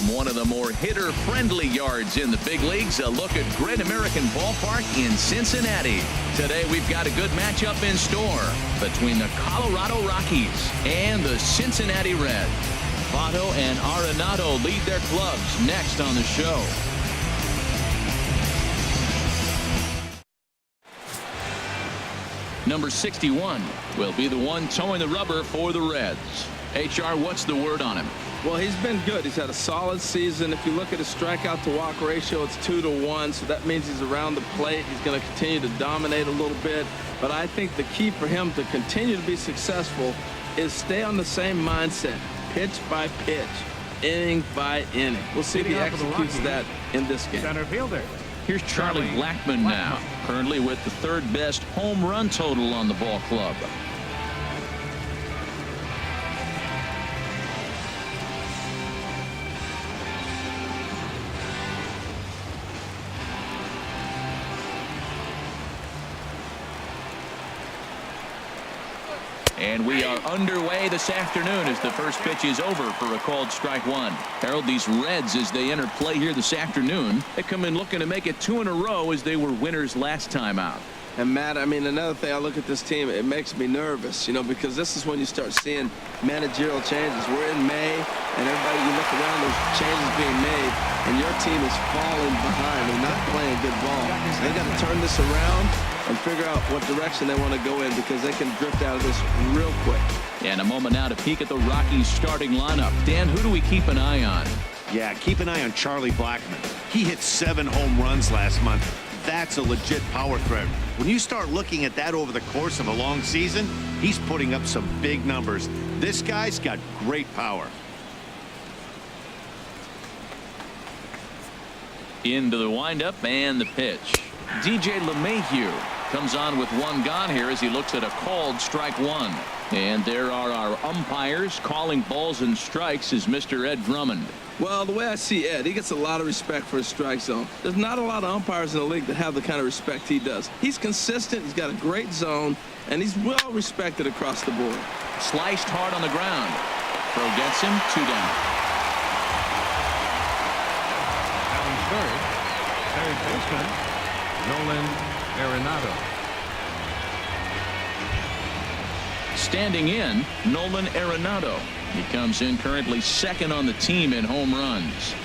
From one of the more hitter-friendly yards in the big leagues, a look at Great American Ballpark in Cincinnati. Today we've got a good matchup in store between the Colorado Rockies and the Cincinnati Reds. Votto and Arenado lead their clubs next on the show. Number 61 will be the one towing the rubber for the Reds. HR, what's the word on him? Well, he's been good. He's had a solid season. If you look at his strikeout to walk ratio, it's 2-to-1, so that means he's around the plate. He's going to continue to dominate a little bit. But I think the key for him to continue to be successful is stay on the same mindset, pitch by pitch, inning by inning. We'll see if he executes that in this game. Center fielder. Here's Charlie Blackmon now, currently with the third best home run total on the ball club. And we are underway this afternoon as the first pitch is over for a called strike one. Harold, these Reds, as they enter play here this afternoon, they come in looking to make it 2 in a row as they were winners last time out. And Matt, I mean, another thing, I look at this team, it makes me nervous, you know, because this is when you start seeing managerial changes. We're in May, and everybody, you look around, there's changes being made, and your team is falling behind. They're not playing good ball. So they got to turn this around and figure out what direction they want to go in, because they can drift out of this real quick. And a moment now to peek at the Rockies starting lineup. Dan, who do we keep an eye on? Yeah, keep an eye on Charlie Blackmon. He hit 7 home runs last month. That's a legit power threat. When you start looking at that over the course of a long season, he's putting up some big numbers. This guy's got great power. Into the windup and the pitch. DJ LeMahieu comes on with one gone here as he looks at a called strike one. And there are our umpires calling balls and strikes is Mr. Ed Drummond. Well, the way I see Ed, he gets a lot of respect for his strike zone. There's not a lot of umpires in the league that have the kind of respect he does. He's consistent, he's got a great zone, and he's well respected across the board. Sliced hard on the ground. Throw gets him, 2 down. Third baseman, Nolan Arenado. Standing in, Nolan Arenado. He comes in currently second on the team in home runs.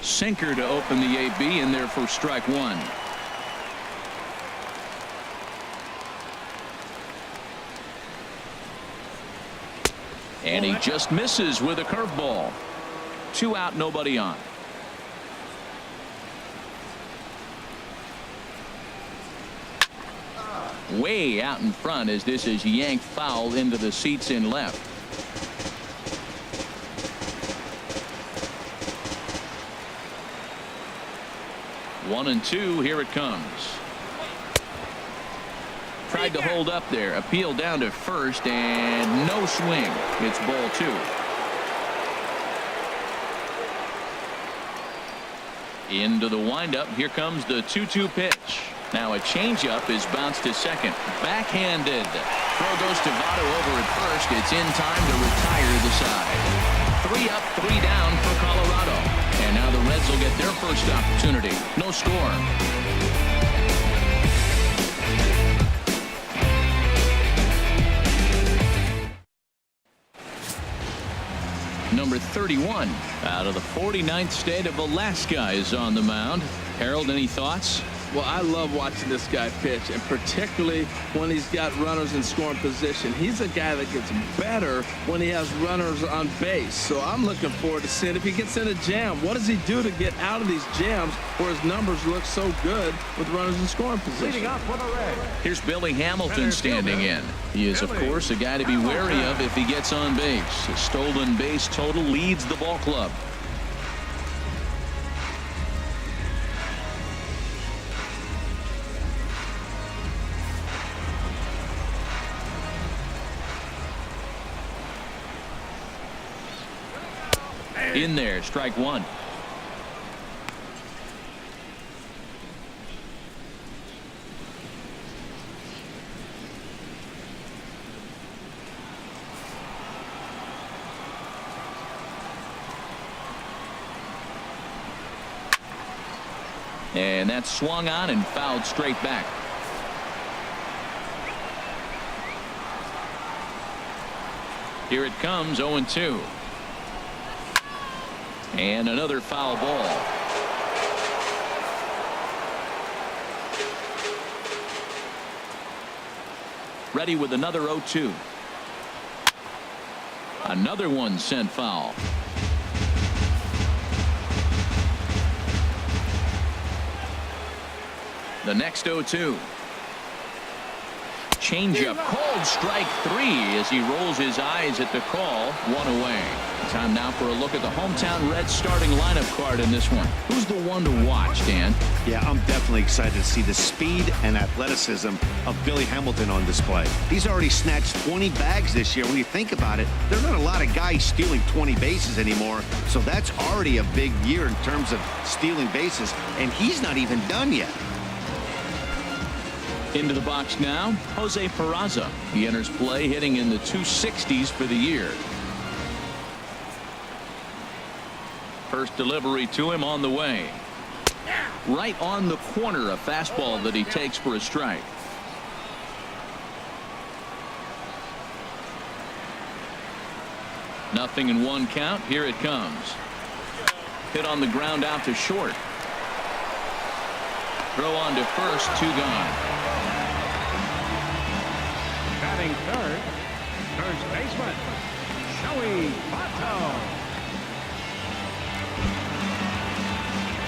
Sinker to open the AB in there for strike one. And he just misses with a curveball. 2 out, nobody on. Way out in front as this is yanked foul into the seats in left. One and 2, here it comes. Tried to hold up there, appeal down to first, and no swing. It's ball 2. Into the windup, here comes the 2-2 pitch. Now a changeup is bounced to second. Backhanded. Throw goes to Votto over at first. It's in time to retire the side. 3 up, 3 down for Colorado. And now the Reds will get their first opportunity. No score. Number 31 out of the 49th state of Alaska is on the mound. Harold, any thoughts? Well, I love watching this guy pitch, and particularly when he's got runners in scoring position. He's a guy that gets better when he has runners on base. So I'm looking forward to seeing if he gets in a jam. What does he do to get out of these jams where his numbers look so good with runners in scoring position? Here's Billy Hamilton standing in. He is, of course, a guy to be wary of if he gets on base. His stolen base total leads the ball club. In there, strike one. And that's swung on and fouled straight back. Here it comes, 0-2. And another foul ball. Ready with another 0-2. Another one sent foul. The next 0-2. Changeup, called strike three as he rolls his eyes at the call. One away. Time now for a look at the hometown Reds starting lineup card in this one. Who's the one to watch, Dan? Yeah, I'm definitely excited to see the speed and athleticism of Billy Hamilton on display. He's already snatched 20 bags this year. When you think about it, there are not a lot of guys stealing 20 bases anymore. So that's already a big year in terms of stealing bases. And he's not even done yet. Into the box now, Jose Peraza. He enters play hitting in the 260s for the year. First delivery to him on the way. Right on the corner, a fastball that he takes for a strike. Nothing in one count. Here it comes. Hit on the ground out to short. Throw on to first, 2 gone. Batting third, first baseman, Joey Votto.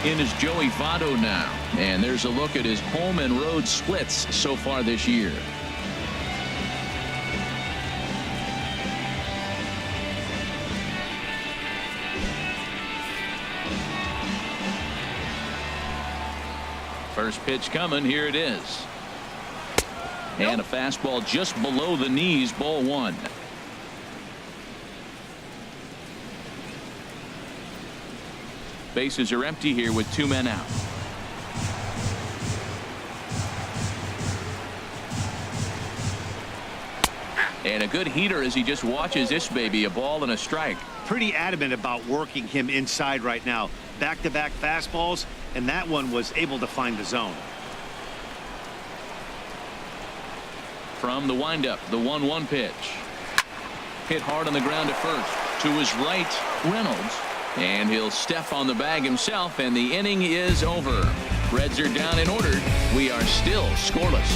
In is Joey Votto now. And there's a look at his home and road splits so far this year. First pitch coming. Here it is. And a fastball just below the knees. Ball one. Bases are empty here with 2 men out. And a good heater as he just watches this baby. A ball and a strike. Pretty adamant about working him inside right now. Back-to-back fastballs, and that one was able to find the zone. From the windup, the 1-1 pitch. Hit hard on the ground at first. To his right, Reynolds. And he'll step on the bag himself, and the inning is over. Reds are down and ordered. We are still scoreless.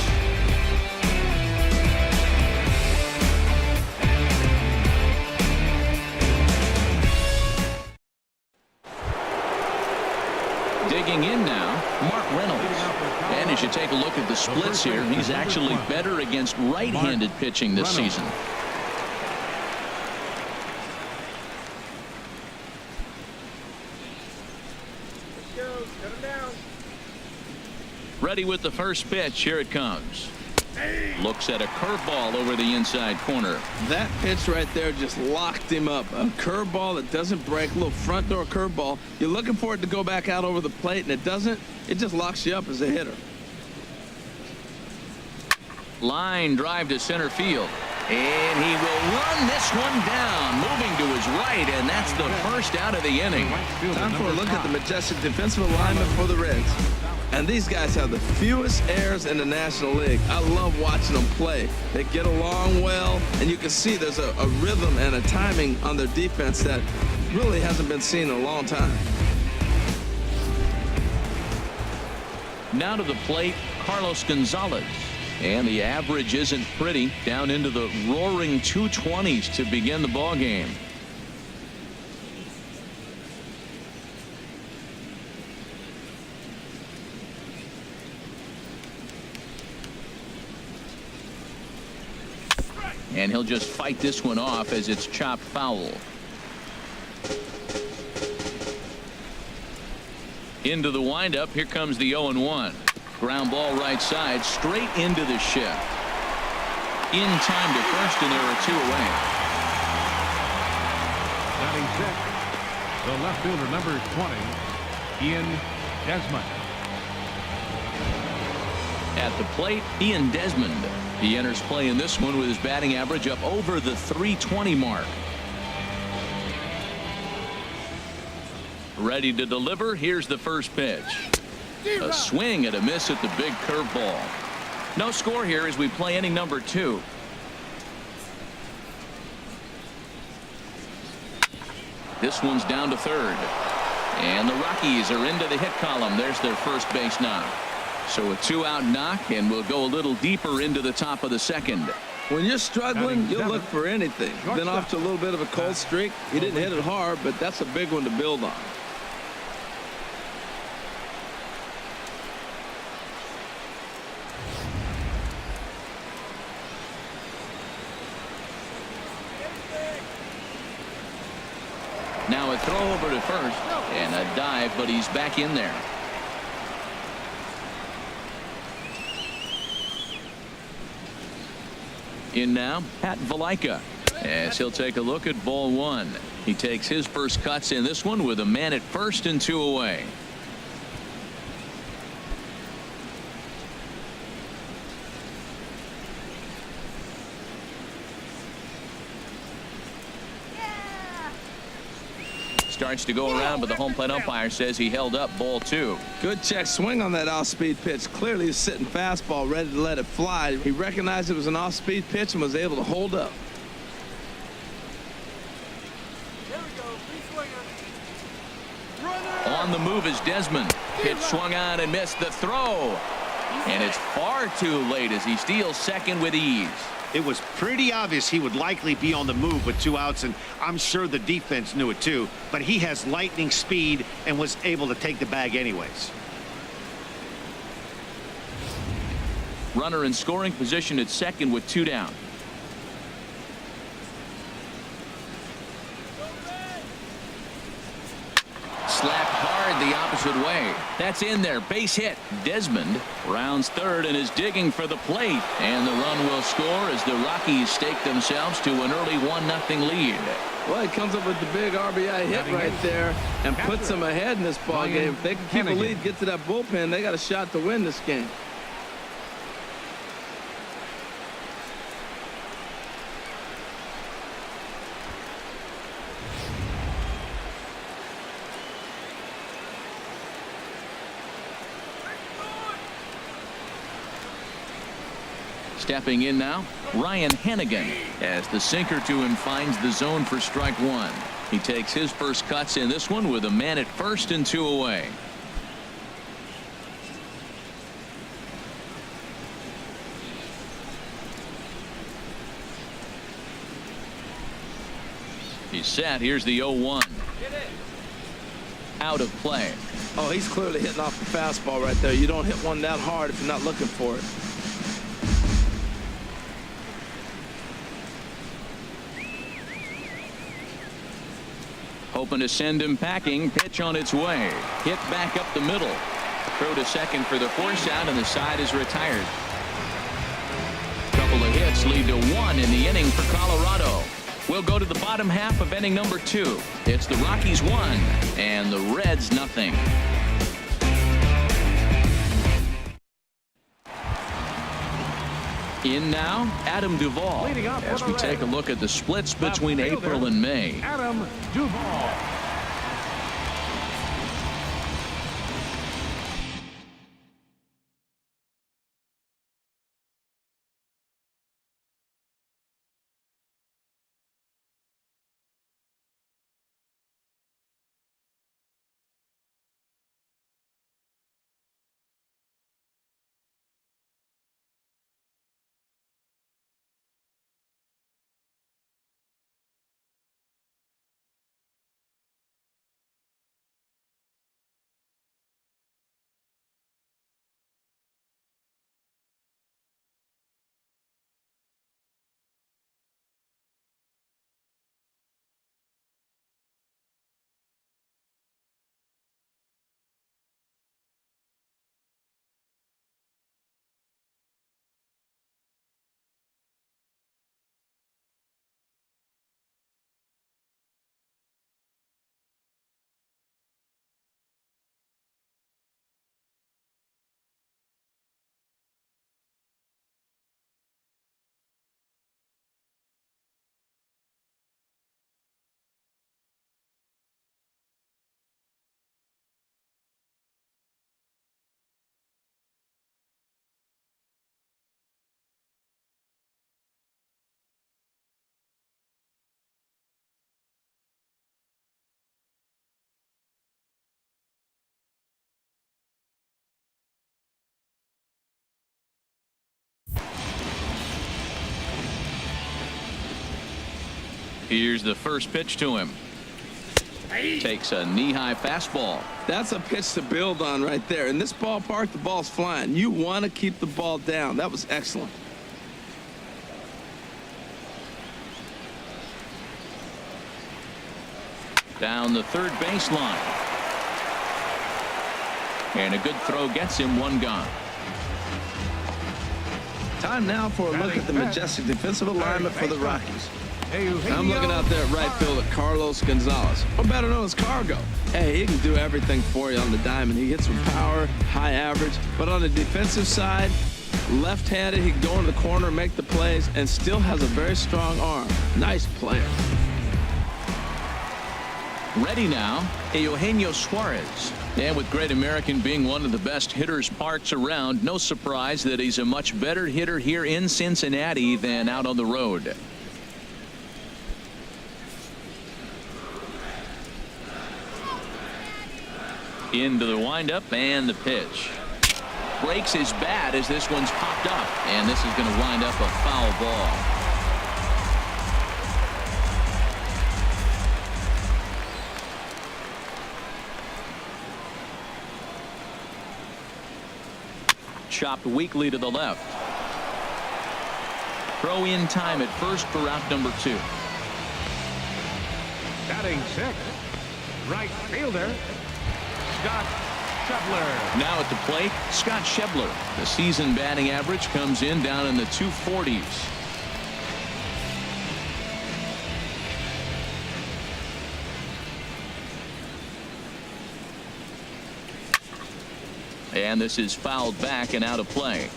Digging in now, Mark Reynolds. And as you take a look at the splits here, he's actually better against right-handed pitching this season. Ready with the first pitch. Here it comes. Looks at a curveball over the inside corner. That pitch right there just locked him up. A curveball that doesn't break, a little front door curveball. You're looking for it to go back out over the plate, and it doesn't. It just locks you up as a hitter. Line drive to center field. And he will run this one down, moving to his right, and that's the first out of the inning. Time for a look at the majestic defensive alignment for the Reds. And these guys have the fewest errors in the National League. I love watching them play. They get along well, and you can see there's a rhythm and a timing on their defense that really hasn't been seen in a long time. Now to the plate, Carlos Gonzalez. And the average isn't pretty, down into the roaring 220s to begin the ball game. And he'll just fight this one off as it's chopped foul. Into the windup. Here comes the 0-1. Ground ball right side, straight into the shift. In time to first, and there are 2 away. Batting sixth, the left fielder, number 20, Ian Desmond. At the plate, Ian Desmond. He enters play in this one with his batting average up over the .320 mark. Ready to deliver. Here's the first pitch. A swing and a miss at the big curveball. No score here as we play inning number 2. This one's down to third. And the Rockies are into the hit column. There's their first base knock. So a 2-out knock, and we'll go a little deeper into the top of the second. When you're struggling, you'll look for anything. Been off to a little bit of a cold streak. He didn't hit it hard, but that's a big one to build on. Now a throw over to first and a dive, but he's back in there. In now, Pat Valaika, as he'll take a look at ball 1. He takes his first cuts in this one with a man at first and 2 away. Starts to go around, but the home plate umpire says he held up ball 2. Good check swing on that off-speed pitch. Clearly he's sitting fastball ready to let it fly. He recognized it was an off-speed pitch and was able to hold up. On the move is Desmond. Pitch swung on and missed the throw. And it's far too late as he steals second with ease. It was pretty obvious he would likely be on the move with 2 outs, and I'm sure the defense knew it too, but he has lightning speed and was able to take the bag anyways. Runner in scoring position at second with 2 down. Slapped hard the opposite way. That's in there. Base hit. Desmond rounds third and is digging for the plate. And the run will score as the Rockies stake themselves to an early 1-0 lead. Well, he comes up with the big RBI hit right there and puts them ahead in this ball game. If they can keep a lead, get to that bullpen, they got a shot to win this game. Stepping in now, Ryan Hannigan, as the sinker to him finds the zone for strike 1. He takes his first cuts in this one with a man at first and 2 away. He's set. Here's the 0-1. Out of play. Oh, he's clearly hitting off the fastball right there. You don't hit one that hard if you're not looking for it. Hoping to send him packing. Pitch on its way. Hit back up the middle. Throw to second for the force out, and the side is retired. Couple of hits lead to 1 in the inning for Colorado. We'll go to the bottom half of inning number 2. It's the Rockies 1 and the Reds nothing. In now, Adam Duvall, as we take a look at the splits between April and May. Adam Duvall. Here's the first pitch to him. Takes a knee-high fastball. That's a pitch to build on right there. In this ballpark, the ball's flying. You want to keep the ball down. That was excellent. Down the third baseline. And a good throw gets him one gone. Time now for a look at the majestic defensive alignment for the Rockies. I'm looking out there at right field at Carlos Gonzalez, or better known as Cargo. Hey, he can do everything for you on the diamond. He hits with power, high average, but on the defensive side, left-handed, he can go into the corner, make the plays, and still has a very strong arm. Nice player. Ready now, Eugenio Suarez. And with Great American being one of the best hitters parks around, no surprise that he's a much better hitter here in Cincinnati than out on the road. Into the windup and the pitch. Breaks his bat as this one's popped up, and this is going to wind up a foul ball. Chopped weakly to the left. Throw in time at first for out number 2. Batting 6th, right fielder, Scott Schebler. Now at the plate, Scott Schebler. The season batting average comes in down in the 240s. And this is fouled back and out of play.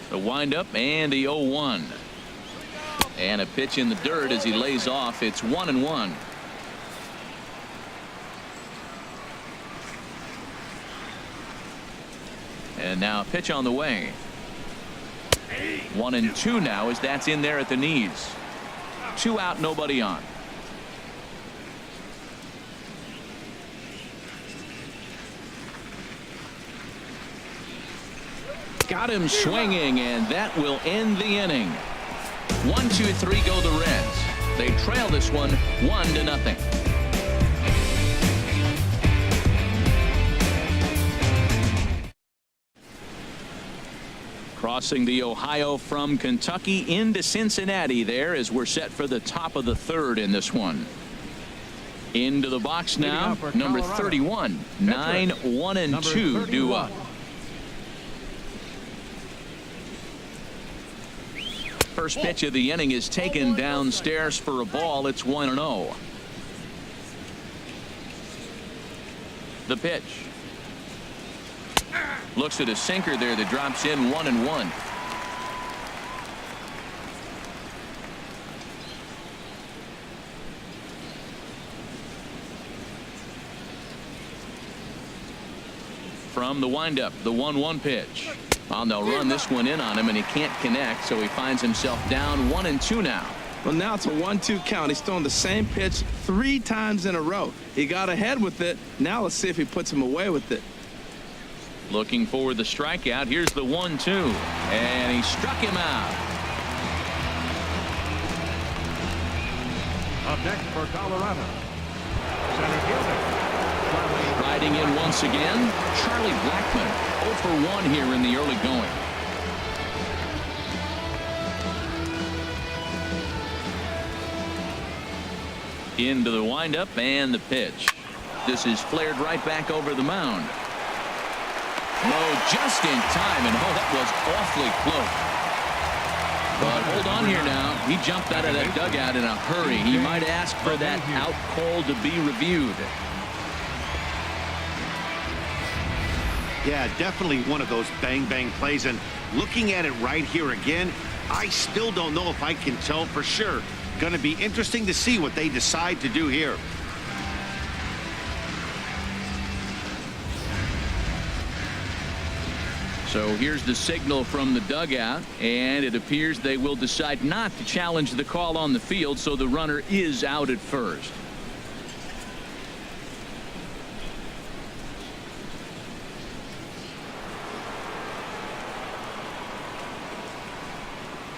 The windup and the 0-1. And a pitch in the dirt as he lays off. It's 1-1. And now a pitch on the way. 1-2 now as that's in there at the knees. 2 out, nobody on. Got him swinging, and that will end the inning. 1, 2, 3 go the Reds. They trail this one 1-0. Crossing the Ohio from Kentucky into Cincinnati there as we're set for the top of the third in this one. Into the box now, number 31. 9-1-2 due up. First pitch of the inning is taken downstairs for a ball. It's 1-0. The pitch. Looks at a sinker there that drops in 1-1. From the windup, the 1-1 pitch. Well, they'll run this one in on him, and he can't connect, so he finds himself down 1-2 now. Well, now it's a 1-2 count. He's throwing the same pitch 3 times in a row. He got ahead with it. Now let's see if he puts him away with it. Looking for the strikeout. Here's the 1-2, and he struck him out. Up next for Colorado, center fielder. Riding in once again, Charlie Blackmon. 0 for 1 here in the early going. Into the windup and the pitch. This is flared right back over the mound. Oh, just in time, and oh, that was awfully close. But hold on here now. He jumped out of that dugout in a hurry. He might ask for that out call to be reviewed. Yeah, definitely one of those bang-bang plays. And looking at it right here again, I still don't know if I can tell for sure. Going to be interesting to see what they decide to do here. So here's the signal from the dugout, and it appears they will decide not to challenge the call on the field, so the runner is out at first.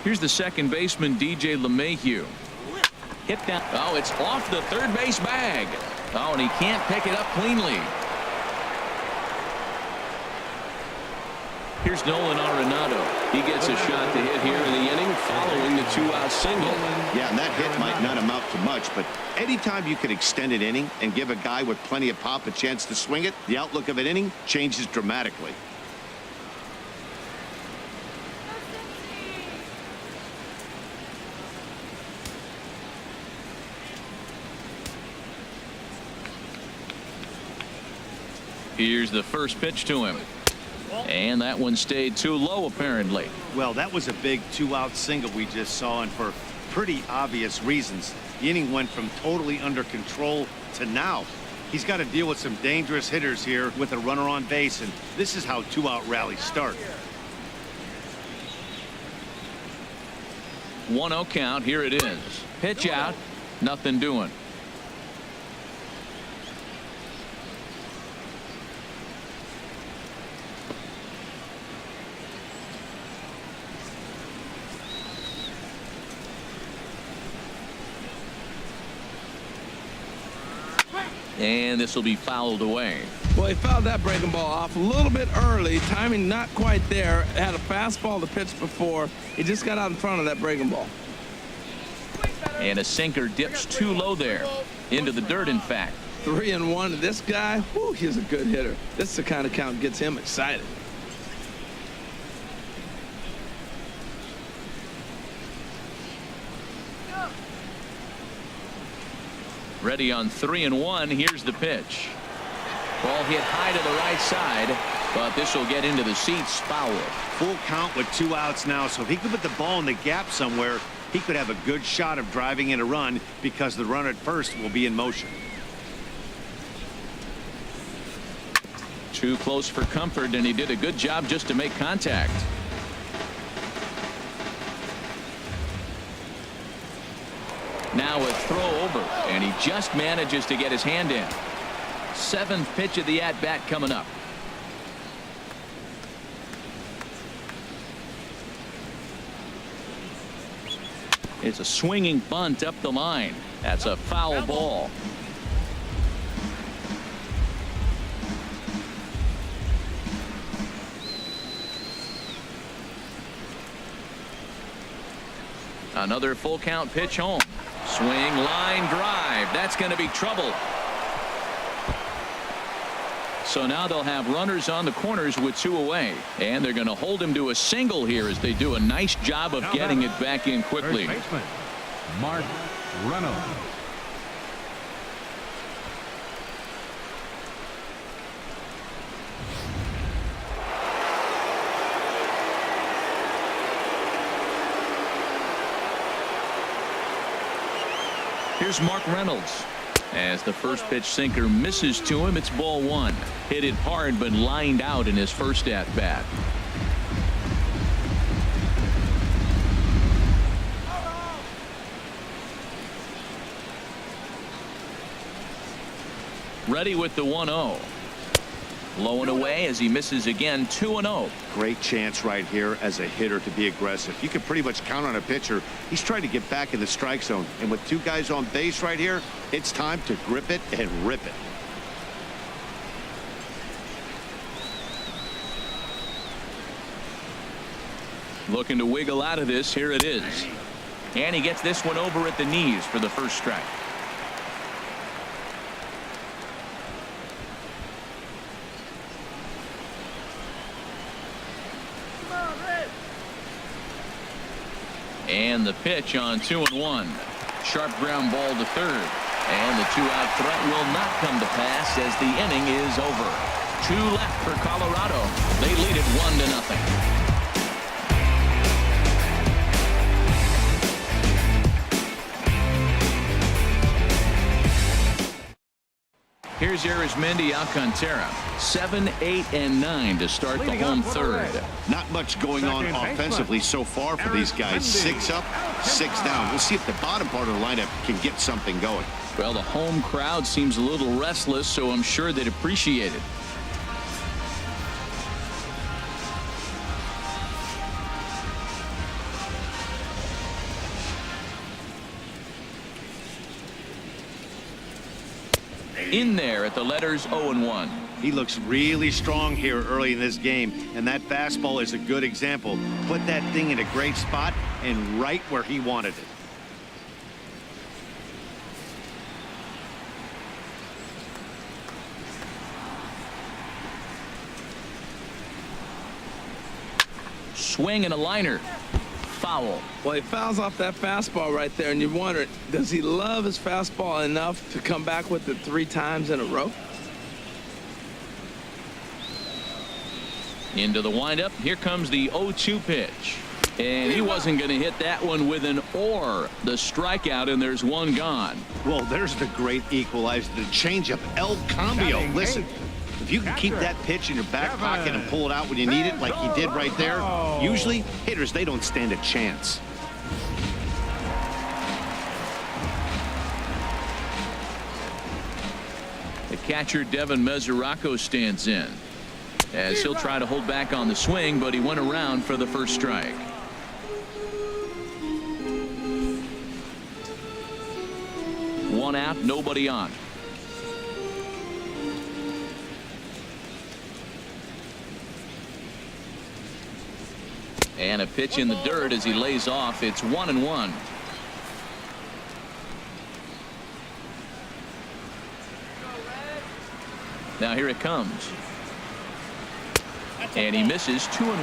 Here's the second baseman, DJ LeMahieu. Hit down. Oh, it's off the third base bag. Oh, and he can't pick it up cleanly. Here's Nolan Arenado. He gets a shot to hit here in the inning following the 2-out single. Yeah, and that hit might not amount to much, but anytime you can extend an inning and give a guy with plenty of pop a chance to swing it, the outlook of an inning changes dramatically. Here's the first pitch to him. And that one stayed too low, apparently. Well, that was a big 2-out single we just saw, and for pretty obvious reasons. The inning went from totally under control to now. He's got to deal with some dangerous hitters here with a runner on base, and this is how 2-out rallies start. 1-0 count. Here it is. Pitch out. Nothing doing. And this will be fouled away. Well, he fouled that breaking ball off a little bit early. Timing not quite there. Had a fastball to pitch before. He just got out in front of that breaking ball. And a sinker dips too low there. Into the dirt, in fact. 3-1. This guy, whew, he's a good hitter. This is the kind of count gets him excited. Ready on 3-1. Here's the pitch. Ball hit high to the right side, but this will get into the seats. Foul. Full count with 2 outs now, so if he could put the ball in the gap somewhere, he could have a good shot of driving in a run because the runner at first will be in motion. Too close for comfort, and he did a good job just to make contact. Now a throw over, and he just manages to get his hand in. 7th pitch of the at-bat coming up. It's a swinging bunt up the line. That's a foul ball. Another full count pitch home. Swing, line drive. That's going to be trouble. So now they'll have runners on the corners with 2 away. And they're going to hold him to a single here as they do a nice job of getting it back in quickly. First baseman, Mark Reynolds. Here's Mark Reynolds. As the first pitch sinker misses to him, it's ball 1. Hit it hard, but lined out in his first at bat. Ready with the 1-0. Low and away as he misses again. 2-0. Great chance right here as a hitter to be aggressive. You can pretty much count on a pitcher. He's trying to get back in the strike zone, and with 2 guys on base right here, it's time to grip it and rip it. Looking to wiggle out of this. Here it is. And he gets this one over at the knees for the first strike. And the pitch on 2-1. Sharp ground ball to third. And the 2-out threat will not come to pass as the inning is over. 2 left for Colorado. They lead it 1-0. Here's Arizmendi Alcantara. 7, 8, and 9 to start the home third. Not much going on offensively so far for these guys. 6 up, 6 down. We'll see if the bottom part of the lineup can get something going. Well, the home crowd seems a little restless, so I'm sure they'd appreciate it. in there at the letters 0-1. He looks really strong here early in this game, and that fastball is a good example. Put that thing in a great spot and right where he wanted it. Swing and a liner. Foul. Well, he fouls off that fastball right there, and you wonder, does he love his fastball enough to come back with it 3 times in a row? Into the windup. Here comes the 0-2 pitch. And he wasn't going to hit that one with an or. The strikeout, and there's one gone. Well, there's the great equalizer, the changeup, El Cambio. Listen, if you can keep that pitch in your back pocket and pull it out when you need it like he did right there, usually hitters, they don't stand a chance. The catcher, Devin Mesoraco, stands in, as he'll try to hold back on the swing, but he went around for the first strike. One out, nobody on. And a pitch in the dirt as he lays off. It's 1-1. Now here it comes. And he misses 2-1.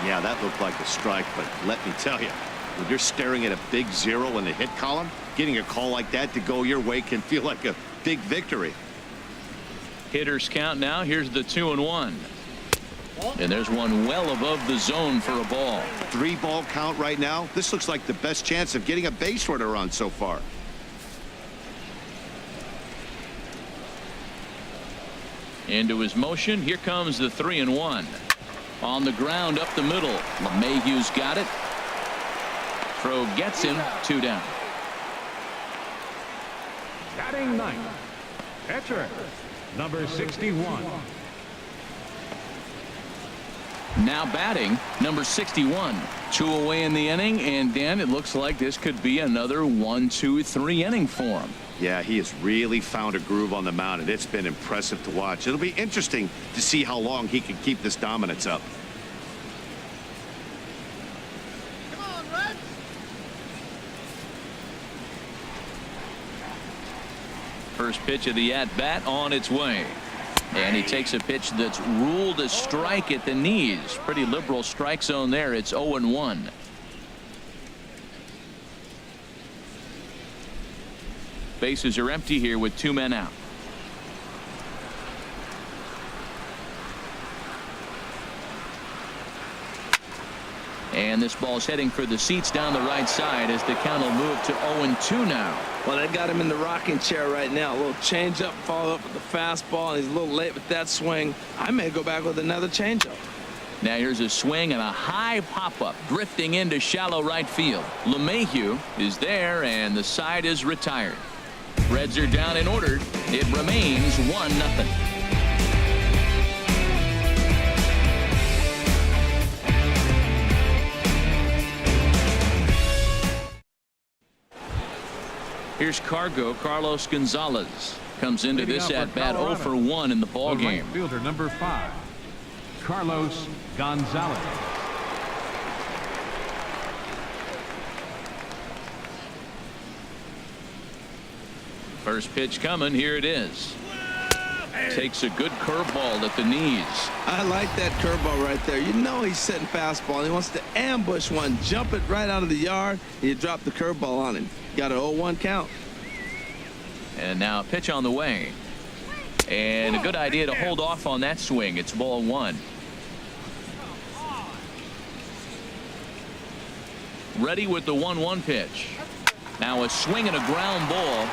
Yeah, that looked like a strike, but let me tell you, when you're staring at a big 0 in the hit column, getting a call like that to go your way can feel like a big victory. Hitters count now. Here's the 2-1. And there's one well above the zone for a ball. 3-ball count right now. This looks like the best chance of getting a base runner on so far. Into his motion. Here comes the 3-1. On the ground up the middle. LeMahieu's got it. Throw gets him. 2 down. Batting ninth, catcher, number 61. Now batting, number 61. 2 away in the inning, and Dan, it looks like this could be another 1-2-3 inning for him. Yeah, he has really found a groove on the mound, and it's been impressive to watch. It'll be interesting to see how long he can keep this dominance up. Come on, Red. First pitch of the at-bat on its way. And he takes a pitch that's ruled a strike at the knees. Pretty liberal strike zone there. It's 0-1. Bases are empty here with 2 men out. And this ball's heading for the seats down the right side as the count will move to 0-2 now. Well, they got him in the rocking chair right now. A little changeup, follow up with the fastball, and he's a little late with that swing. I may go back with another changeup. Now here's a swing and a high pop-up drifting into shallow right field. LeMahieu is there, and the side is retired. Reds are down and ordered. It remains 1-0. Here's Carlos Gonzalez. Comes into this at-bat 0 for 1 in the ball game. Right fielder number 5, Carlos Gonzalez. First pitch coming. Here it is. Takes a good curveball at the knees. I like that curveball right there. You know he's setting fastball, and he wants to ambush one, jump it right out of the yard, and you drop the curveball on him. Got an 0-1 count. And now a pitch on the way. And a good idea to hold off on that swing. It's ball 1. Ready with the 1-1 pitch. Now a swing and a ground ball.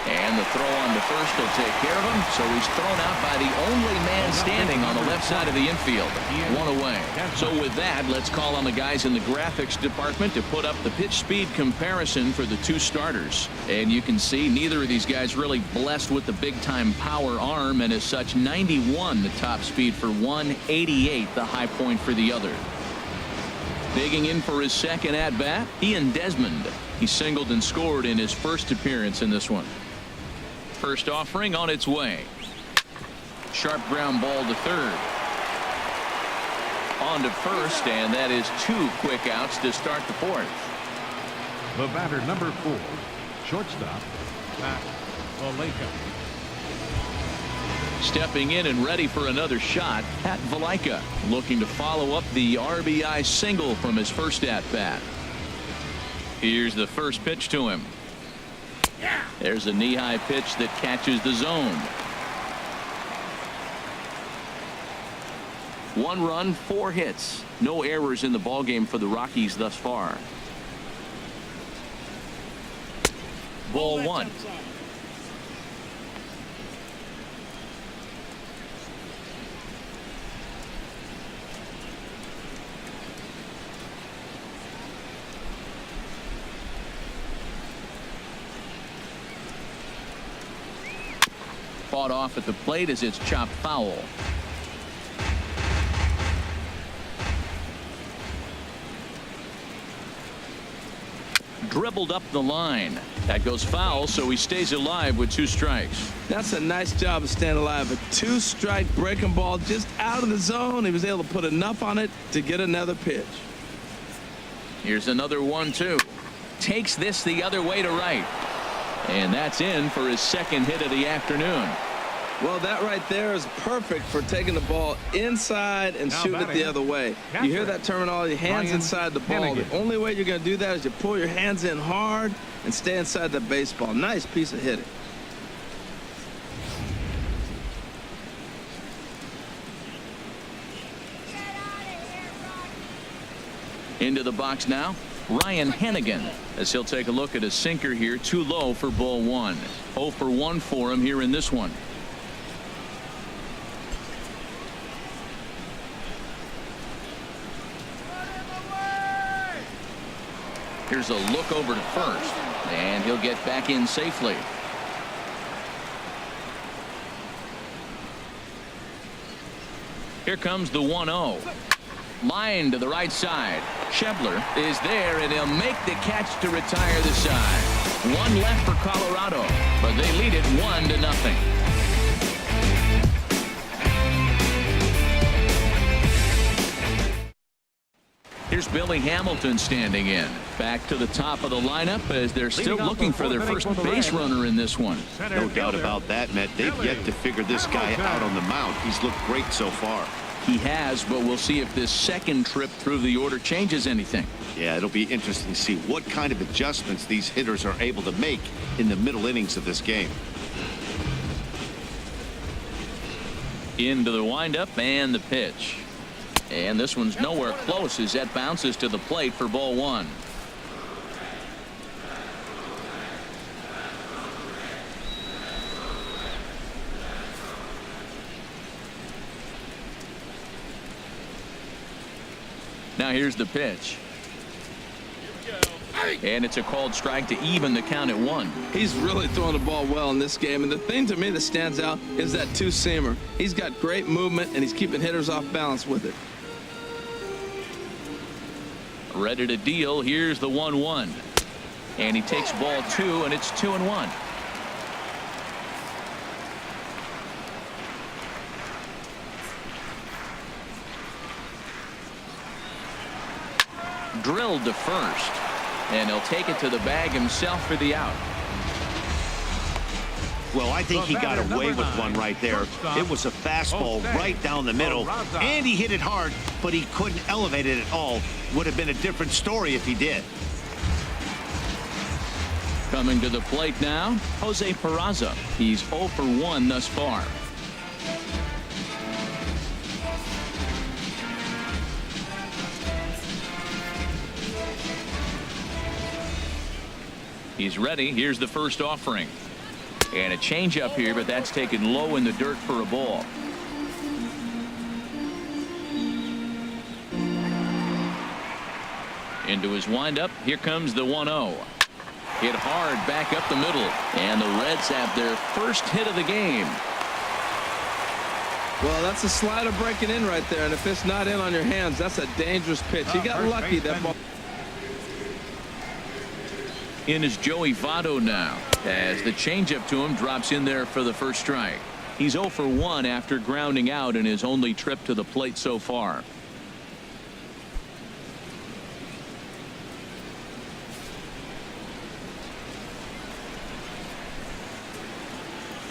And the throw on to first will take care of him. So he's thrown out by the only man standing on the left side of the infield. 1 away. So with that, let's call on the guys in the graphics department to put up the pitch speed comparison for the 2 starters. And you can see neither of these guys really blessed with the big time power arm, and as such 91 the top speed for one, 88 the high point for the other. Digging in for his second at bat, Ian Desmond. He singled and scored in his first appearance in this one. First offering on its way. Sharp ground ball to third. On to first, and that is 2 quick outs to start the fourth. The batter, number 4, shortstop, Pat Valaika. Stepping in and ready for another shot, Pat Valaika, looking to follow up the RBI single from his first at-bat. Here's the first pitch to him. There's a knee-high pitch that catches the zone. 1 run, 4 hits. No errors in the ballgame for the Rockies thus far. Ball 1. Fought off at the plate as it's chopped foul. Dribbled up the line. That goes foul, so he stays alive with 2 strikes. That's a nice job of staying alive. A 2-strike breaking ball just out of the zone. He was able to put enough on it to get another pitch. Here's another 1-2. Takes this the other way to right. And that's in for his second hit of the afternoon. Well, that right there is perfect for taking the ball inside and Now shooting it the other way. You hear that terminology, hands Ryan inside the ball. Hennigan. The only way you're going to do that is you pull your hands in hard and stay inside the baseball. Nice piece of hitting. Into the box now, Ryan Hennigan, as he'll take a look at a sinker here, too low for ball 1. 0 for 1 for him here in this one. Here's a look over to first, and he'll get back in safely. Here comes the 1-0. Line to the right side. Schebler is there, and he'll make the catch to retire the side. 1 left for Colorado, but they lead it 1-0. Here's Billy Hamilton standing in. Back to the top of the lineup as they're still looking for their first base runner in this one. No doubt about that, Matt. They've yet to figure this guy out on the mound. He's looked great so far. He has, but we'll see if this second trip through the order changes anything. Yeah, it'll be interesting to see what kind of adjustments these hitters are able to make in the middle innings of this game. Into the windup and the pitch. And this one's nowhere close as that bounces to the plate for ball 1. Now here's the pitch. And it's a called strike to even the count at 1. He's really throwing the ball well in this game, and the thing to me that stands out is that 2-seamer. He's got great movement, and he's keeping hitters off balance with it. Ready to deal. Here's the 1-1. And he takes ball 2, and it's 2-1. Drilled to first, and he'll take it to the bag himself for the out. Well, I think he got away with one right there. It was a fastball right down the middle, and he hit it hard, but he couldn't elevate it at all. Would have been a different story if he did. Coming to the plate now, Jose Peraza. He's 0 for 1 thus far. He's ready. Here's the first offering. And a changeup here, but that's taken low in the dirt for a ball. Into his windup. Here comes the 1-0. Hit hard back up the middle. And the Reds have their first hit of the game. Well, that's a slider breaking in right there, and if it's not in on your hands, that's a dangerous pitch. He got lucky that ball. In is Joey Votto now. As the changeup to him drops in there for the first strike. He's 0 for 1 after grounding out in his only trip to the plate so far.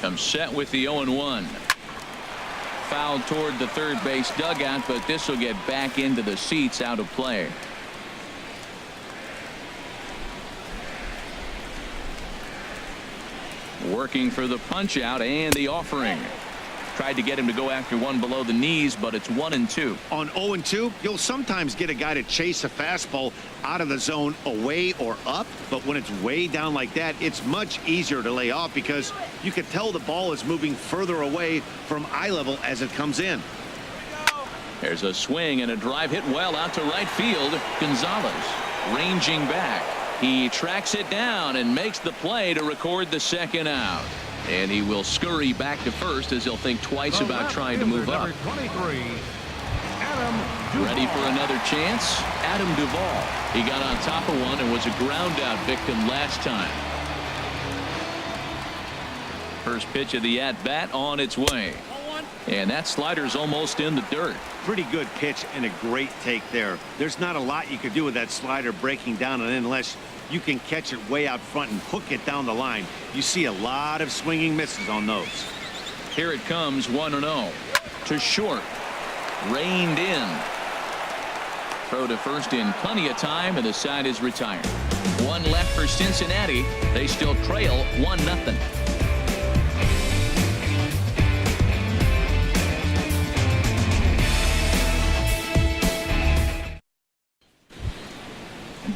Comes set with the 0-1. Foul toward the third base dugout, but this will get back into the seats, out of play. Working for the punch out and the offering. Tried to get him to go after one below the knees, but it's 1-2. On 0-2, you'll sometimes get a guy to chase a fastball out of the zone away or up, but when it's way down like that, it's much easier to lay off because you can tell the ball is moving further away from eye level as it comes in. There's a swing and a drive hit well out to right field. Gonzalez ranging back. He tracks it down and makes the play to record the second out. And he will scurry back to first as he'll think twice about trying to move up. Number 23, Adam Duvall. Ready for another chance? Adam Duvall. He got on top of one and was a ground out victim last time. First pitch of the at bat on its way. And that slider's almost in the dirt. Pretty good pitch and a great take there. There's not a lot you could do with that slider breaking down and in unless you can catch it way out front and hook it down the line. You see a lot of swinging misses on those. Here it comes, 1-0 to short. Reined in. Throw to first in plenty of time, and the side is retired. One left for Cincinnati. They still trail 1-0.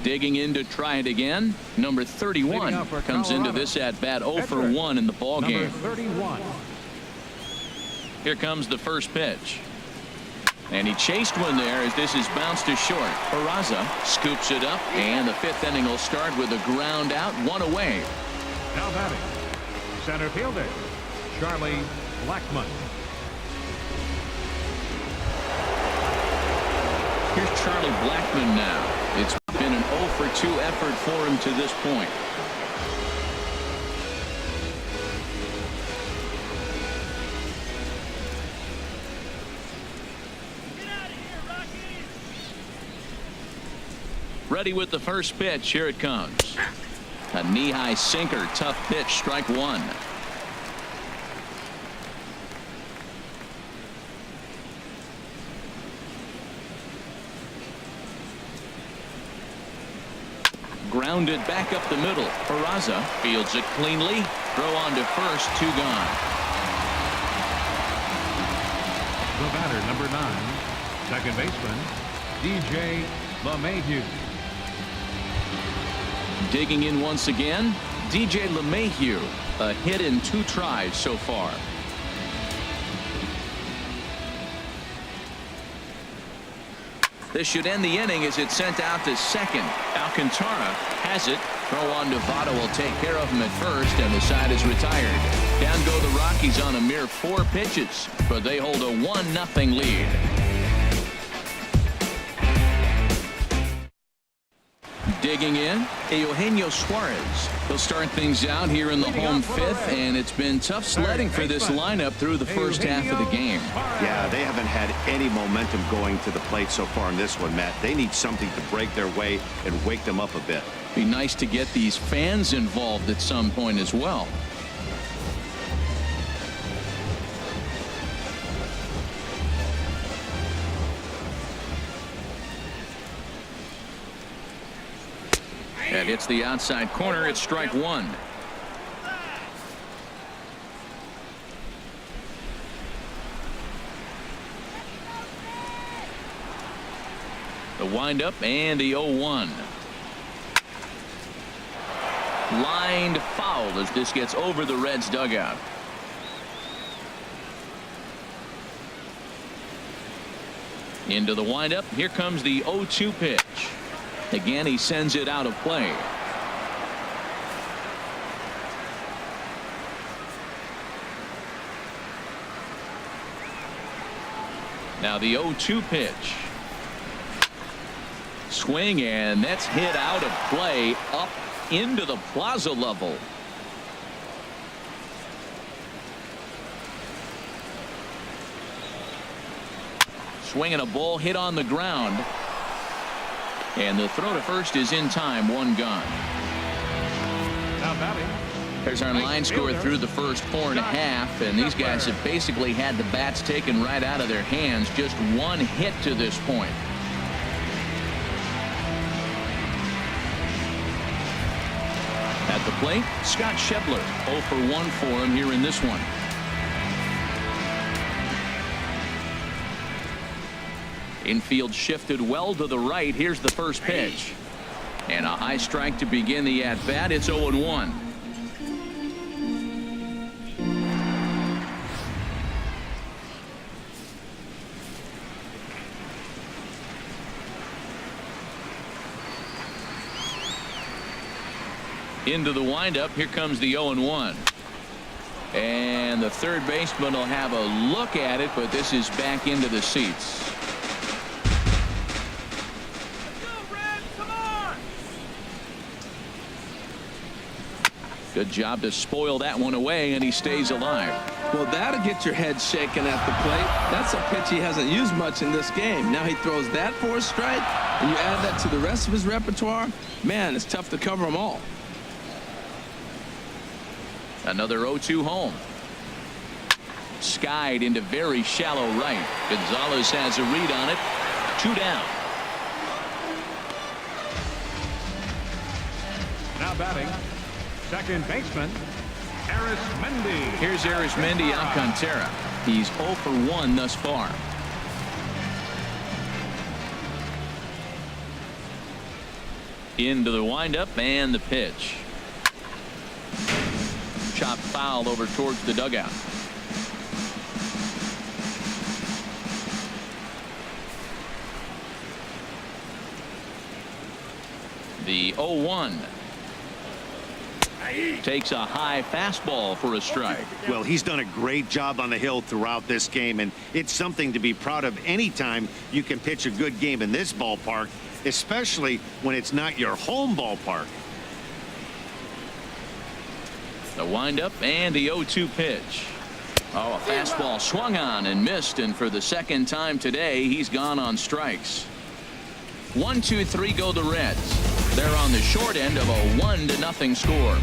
Digging in to try it again. Number 31 comes into this at bat 0 for 1 in the ball game. 31. Here comes the first pitch. And he chased one there as this is bounced to short. Peraza scoops it up, and the fifth inning will start with a ground out, one away. Now batting, center fielder Charlie Blackmon. Here's Charlie Blackmon now. It's been an 0 for 2 effort for him to this point. Get out of here, Rockies! Ready with the first pitch. Here it comes. A knee-high sinker. Tough pitch. Strike one. Grounded back up the middle. Peraza fields it cleanly. Throw on to first. 2 gone. The batter, number 9, second baseman DJ LeMahieu. Digging in once again, DJ LeMahieu. A hit in 2 tries so far. This should end the inning as it's sent out to second. Alcantara has it. Throw on to Votto will take care of him at first, and the side is retired. Down go the Rockies on a mere 4 pitches, but they hold a 1-0 lead. Digging in, Eugenio Suarez. He'll start things out here in the home 5th, and it's been tough sledding for this lineup through the first half of the game. Yeah, they haven't had any momentum going to the plate so far in this one, Matt. They need something to break their way and wake them up a bit. Be nice to get these fans involved at some point as well. That hits the outside corner. It's strike one. The windup and the 0-1. Lined foul as this gets over the Reds dugout. Into the windup. Here comes the 0-2 pitch. Again, he sends it out of play. Now the 0-2 pitch. Swing, and that's hit out of play up into the plaza level. swing and a ball hit on the ground. And the throw to first is in time. One gone. Now batting. There's our line score through the first 4.5, and these guys have basically had the bats taken right out of their hands. Just one hit to this point. At the plate, Scott Schebler, 0 for 1 for him here in this one. Infield shifted well to the right. Here's the first pitch. And a high strike to begin the at-bat. It's 0-1. Into the windup. Here comes the 0-1. And the third baseman will have a look at it, but this is back into the seats. Good job to spoil that one away, and he stays alive. Well, that'll get your head shaken at the plate. That's a pitch he hasn't used much in this game. Now he throws that for a strike, and you add that to the rest of his repertoire. Man, it's tough to cover them all. Another 0-2 home. Skied into very shallow right. Gonzalez has a read on it. 2 down. Now batting. Second baseman, Arismendi. Here's Arismendi Alcantara. He's 0 for 1 thus far. Into the windup and the pitch. Chopped foul over towards the dugout. The 0-1. Takes a high fastball for a strike. Well, he's done a great job on the hill throughout this game, and it's something to be proud of anytime you can pitch a good game in this ballpark, especially when it's not your home ballpark. The windup and the 0-2 pitch. Oh, a fastball swung on and missed, and for the second time today, he's gone on strikes. 1-2-3 go the Reds. They're on the short end of a 1-0 score.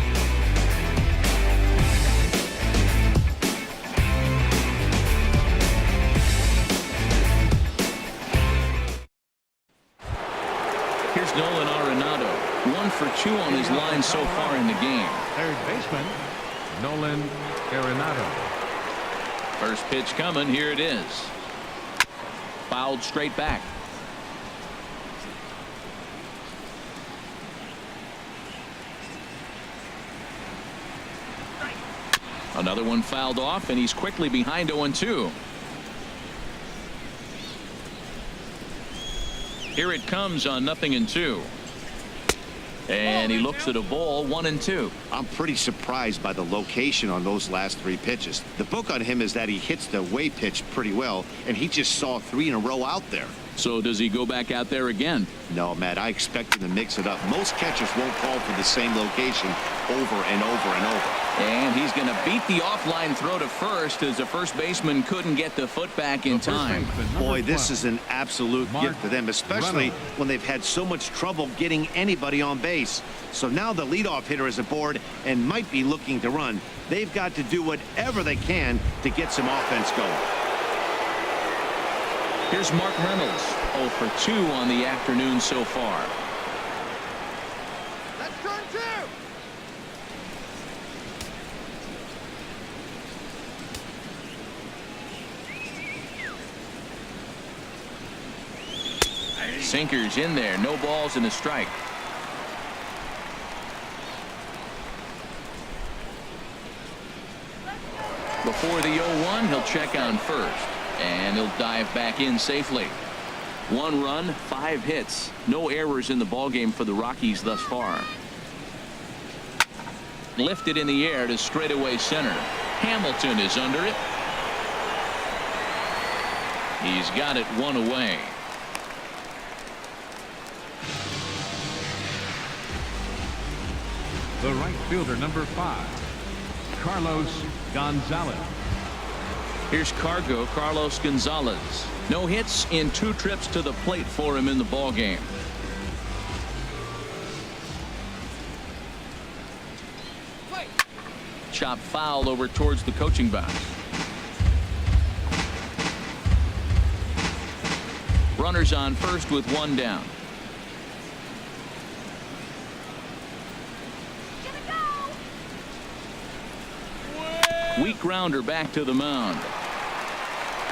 Here's Nolan Arenado, 1 for 2 on his line so far in the game. Third baseman, Nolan Arenado. First pitch coming. Here it is. Fouled straight back. Another one fouled off, and he's quickly behind 0-2. Here it comes on 0-2. And he looks at a ball, 1-2. I'm pretty surprised by the location on those last 3 pitches. The book on him is that he hits the away pitch pretty well, and he just saw 3 in a row out there. So does he go back out there again? No, Matt, I expect him to mix it up. Most catchers won't call for the same location over and over and over. And he's going to beat the offline throw to first as the first baseman couldn't get the foot back in time. Boy, this is an absolute gift for them, especially when they've had so much trouble getting anybody on base. So now the leadoff hitter is aboard and might be looking to run. They've got to do whatever they can to get some offense going. Here's Mark Reynolds, 0 for 2 on the afternoon so far. Let's turn 2. Sinkers in there, no balls and a strike. Before the 0-1, he'll check on first, and he'll dive back in safely. 1 run, 5 hits, no errors in the ballgame for the Rockies thus far. Lifted in the air to straightaway center. Hamilton is under it. He's got it 1 away. The right fielder, number 5, Carlos Gonzalez. Here's Carlos Gonzalez. No hits in 2 trips to the plate for him in the ball game. Chop foul over towards the coaching box. Runners on first with 1 down. Weak grounder back to the mound.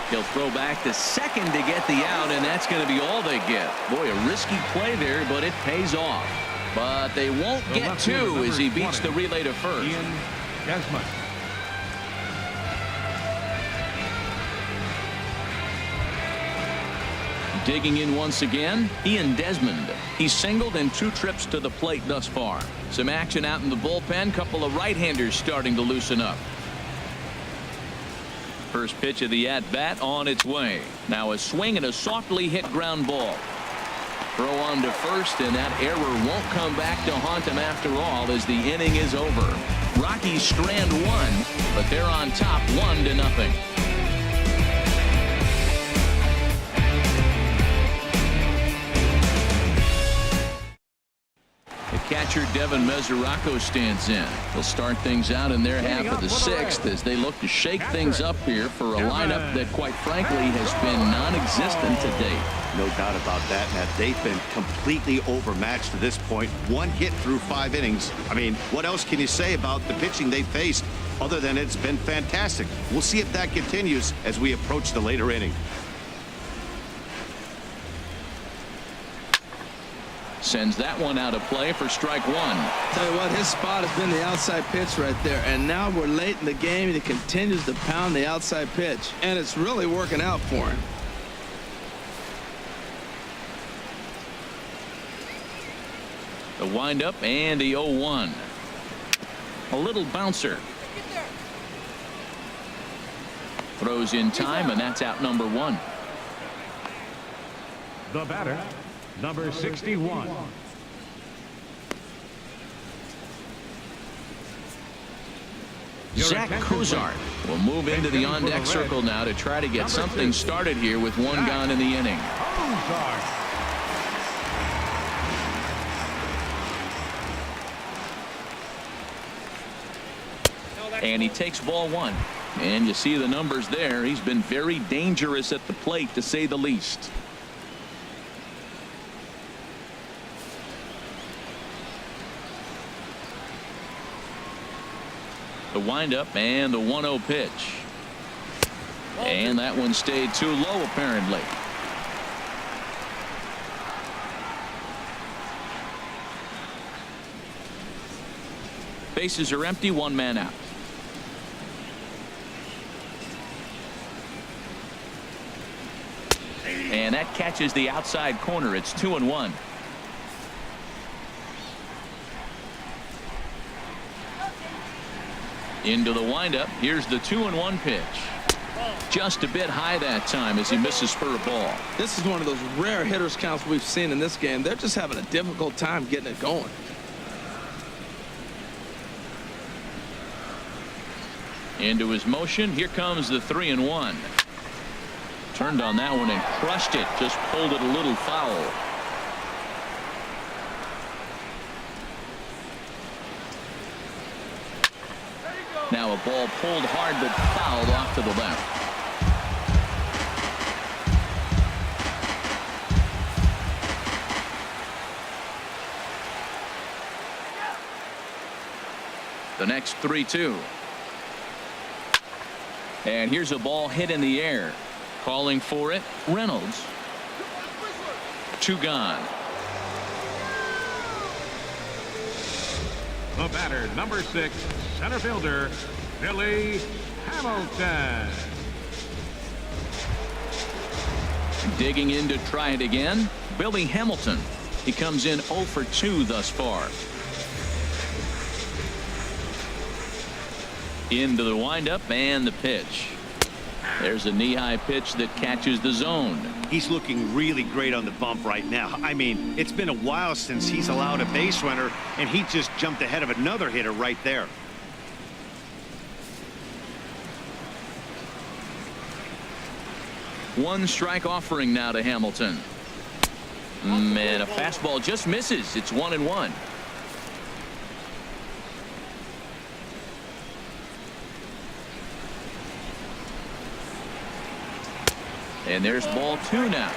He'll throw back to second to get the out, and that's going to be all they get. Boy, a risky play there, but it pays off. But they won't get 2 as he beats the relay to first. Digging in once again, Ian Desmond. He's singled in 2 trips to the plate thus far. Some action out in the bullpen. Couple of right-handers starting to loosen up. First pitch of the at-bat on its way. Now a swing and a softly hit ground ball. Throw on to first, and that error won't come back to haunt him after all as the inning is over. Rockies strand 1, but they're on top 1-0. Catcher Devin Mesoraco stands in. They'll start things out in their half of the 6th as they look to shake things up here for a lineup that quite frankly has been non-existent to date. No doubt about that, Matt. They've been completely overmatched to this point. 1 hit through 5 innings. I mean, what else can you say about the pitching they faced other than it's been fantastic? We'll see if that continues as we approach the later inning. Sends that one out of play for strike 1. Tell you what, his spot has been the outside pitch right there, and now we're late in the game and he continues to pound the outside pitch, and it's really working out for him. The windup and the 0-1. A little bouncer. Throws in time, and that's out number 1. The batter, number 61. Zach Cozart will move into the on-deck circle now to try to get something started here with 1 gone in the inning. And he takes ball 1. And you see the numbers there. He's been very dangerous at the plate, to say the least. The windup and the 1-0 pitch. And that one stayed too low, apparently. Bases are empty, 1 man out. And that catches the outside corner. It's 2-1. Into the windup. Here's the 2-1 pitch. Just a bit high that time as he misses for a ball. This is one of those rare hitters counts we've seen in this game. They're just having a difficult time getting it going. Into his motion. Here comes the 3-1. Turned on that one and crushed it. Just pulled it a little foul. Now a ball pulled hard but fouled off to the left. The next 3-2. And here's a ball hit in the air. Calling for it, Reynolds. 2 gone. The batter, number 6, center fielder, Billy Hamilton. Digging in to try it again, Billy Hamilton. He comes in 0 for 2 thus far. Into the windup and the pitch. There's a knee-high pitch that catches the zone. He's looking really great on the bump right now. I mean, it's been a while since he's allowed a base runner, and he just jumped ahead of another hitter right there. One strike offering now to Hamilton. And a fastball just misses. It's 1-1. And there's ball 2 now.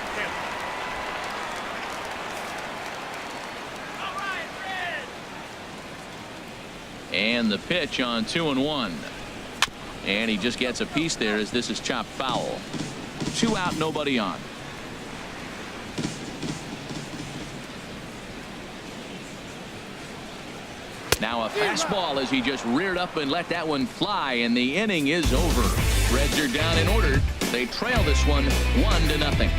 And the pitch on 2-1. And he just gets a piece there as this is chopped foul. 2 out, nobody on. Now a fastball as he just reared up and let that one fly, and the inning is over. Reds are down in order. They trail this one 1-0.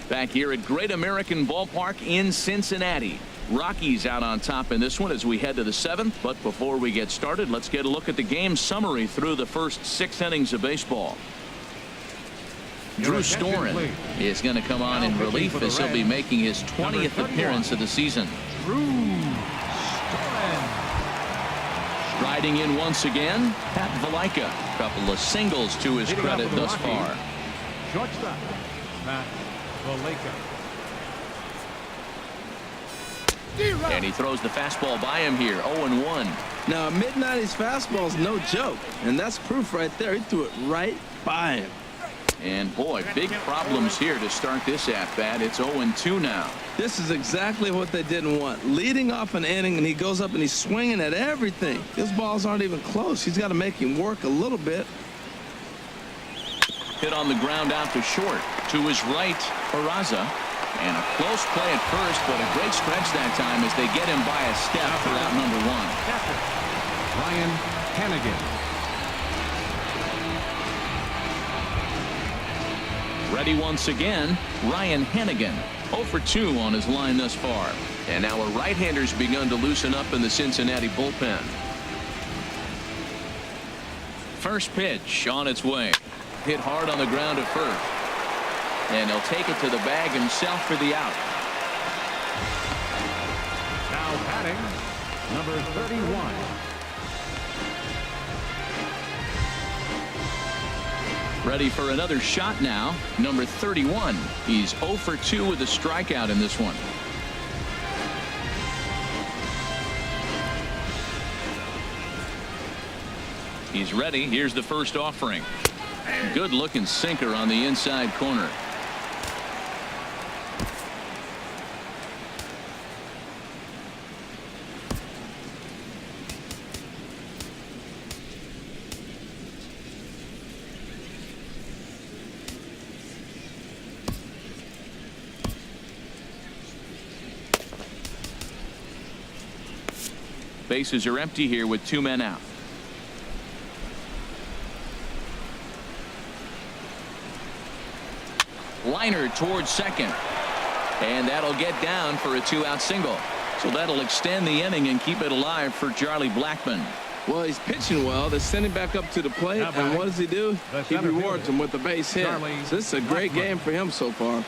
Back here at Great American Ballpark in Cincinnati. Rockies out on top in this one as we head to the 7th. But before we get started, let's get a look at the game summary through the first 6 innings of baseball. Drew Storen is going to come on in relief as he'll be making his 20th appearance of the season. Drew Storen. Riding in once again, Pat Valaika. Couple of singles to his credit thus far. Shortstop, Pat Valaika. And he throws the fastball by him here. 0-1. Now, a mid-90s fastball is no joke, and that's proof right there. He threw it right by him. And boy, big problems here to start this at-bat. It's 0-2 now. This is exactly what they didn't want. Leading off an inning, and he goes up and he's swinging at everything. His balls aren't even close. He's got to make him work a little bit. Hit on the ground out to short. To his right, Peraza. And a close play at first, but a great stretch that time as they get him by a step for out number 1. Ryan Hannigan. Ready once again, Ryan Hannigan. 0 for 2 on his line thus far. And now a right-hander's begun to loosen up in the Cincinnati bullpen. First pitch on its way. Hit hard on the ground at first. And he'll take it to the bag himself for the out. Now batting, number 31. Ready for another shot now. Number 31. He's 0 for 2 with a strikeout in this one. He's ready. Here's the first offering. Good looking sinker on the inside corner. Bases are empty here with 2 men out. Liner towards second. And that'll get down for a 2-out single. So that'll extend the inning and keep it alive for Charlie Blackmon. Well, he's pitching well. They send him back up to the plate, and what does he do? He rewards him with a base hit. So this is a great game for him so far.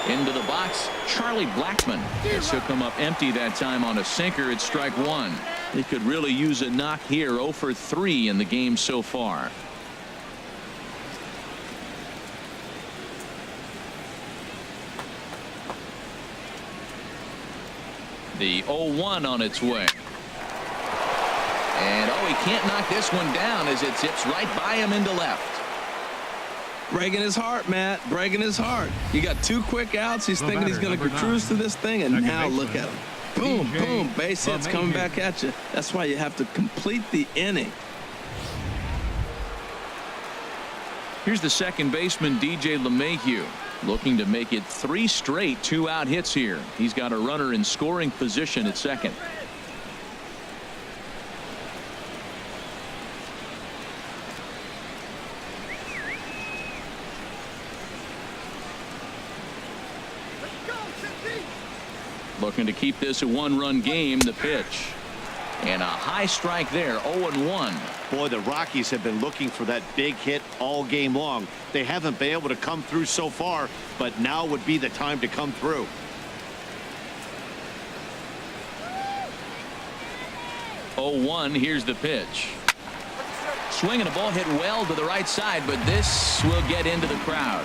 Into the box, Charlie Blackmon. This will come up empty that time on a sinker at strike 1. He could really use a knock here. 0 for 3 in the game so far. The 0-1 on its way. And he can't knock this one down as it zips right by him into left. Breaking his heart, Matt. Breaking his heart. You got 2 quick outs. He's thinking he's going to cruise through this thing, and now look at him. Boom, boom. Base hits coming back at you. That's why you have to complete the inning. Here's the second baseman, DJ LeMahieu, looking to make it 3 straight 2-out hits here. He's got a runner in scoring position at second. Looking to keep this a 1-run game. The pitch. And a high strike there, 0-1. Boy, the Rockies have been looking for that big hit all game long. They haven't been able to come through so far, but now would be the time to come through. Here's the pitch. Swinging a ball hit well to the right side, but this will get into the crowd.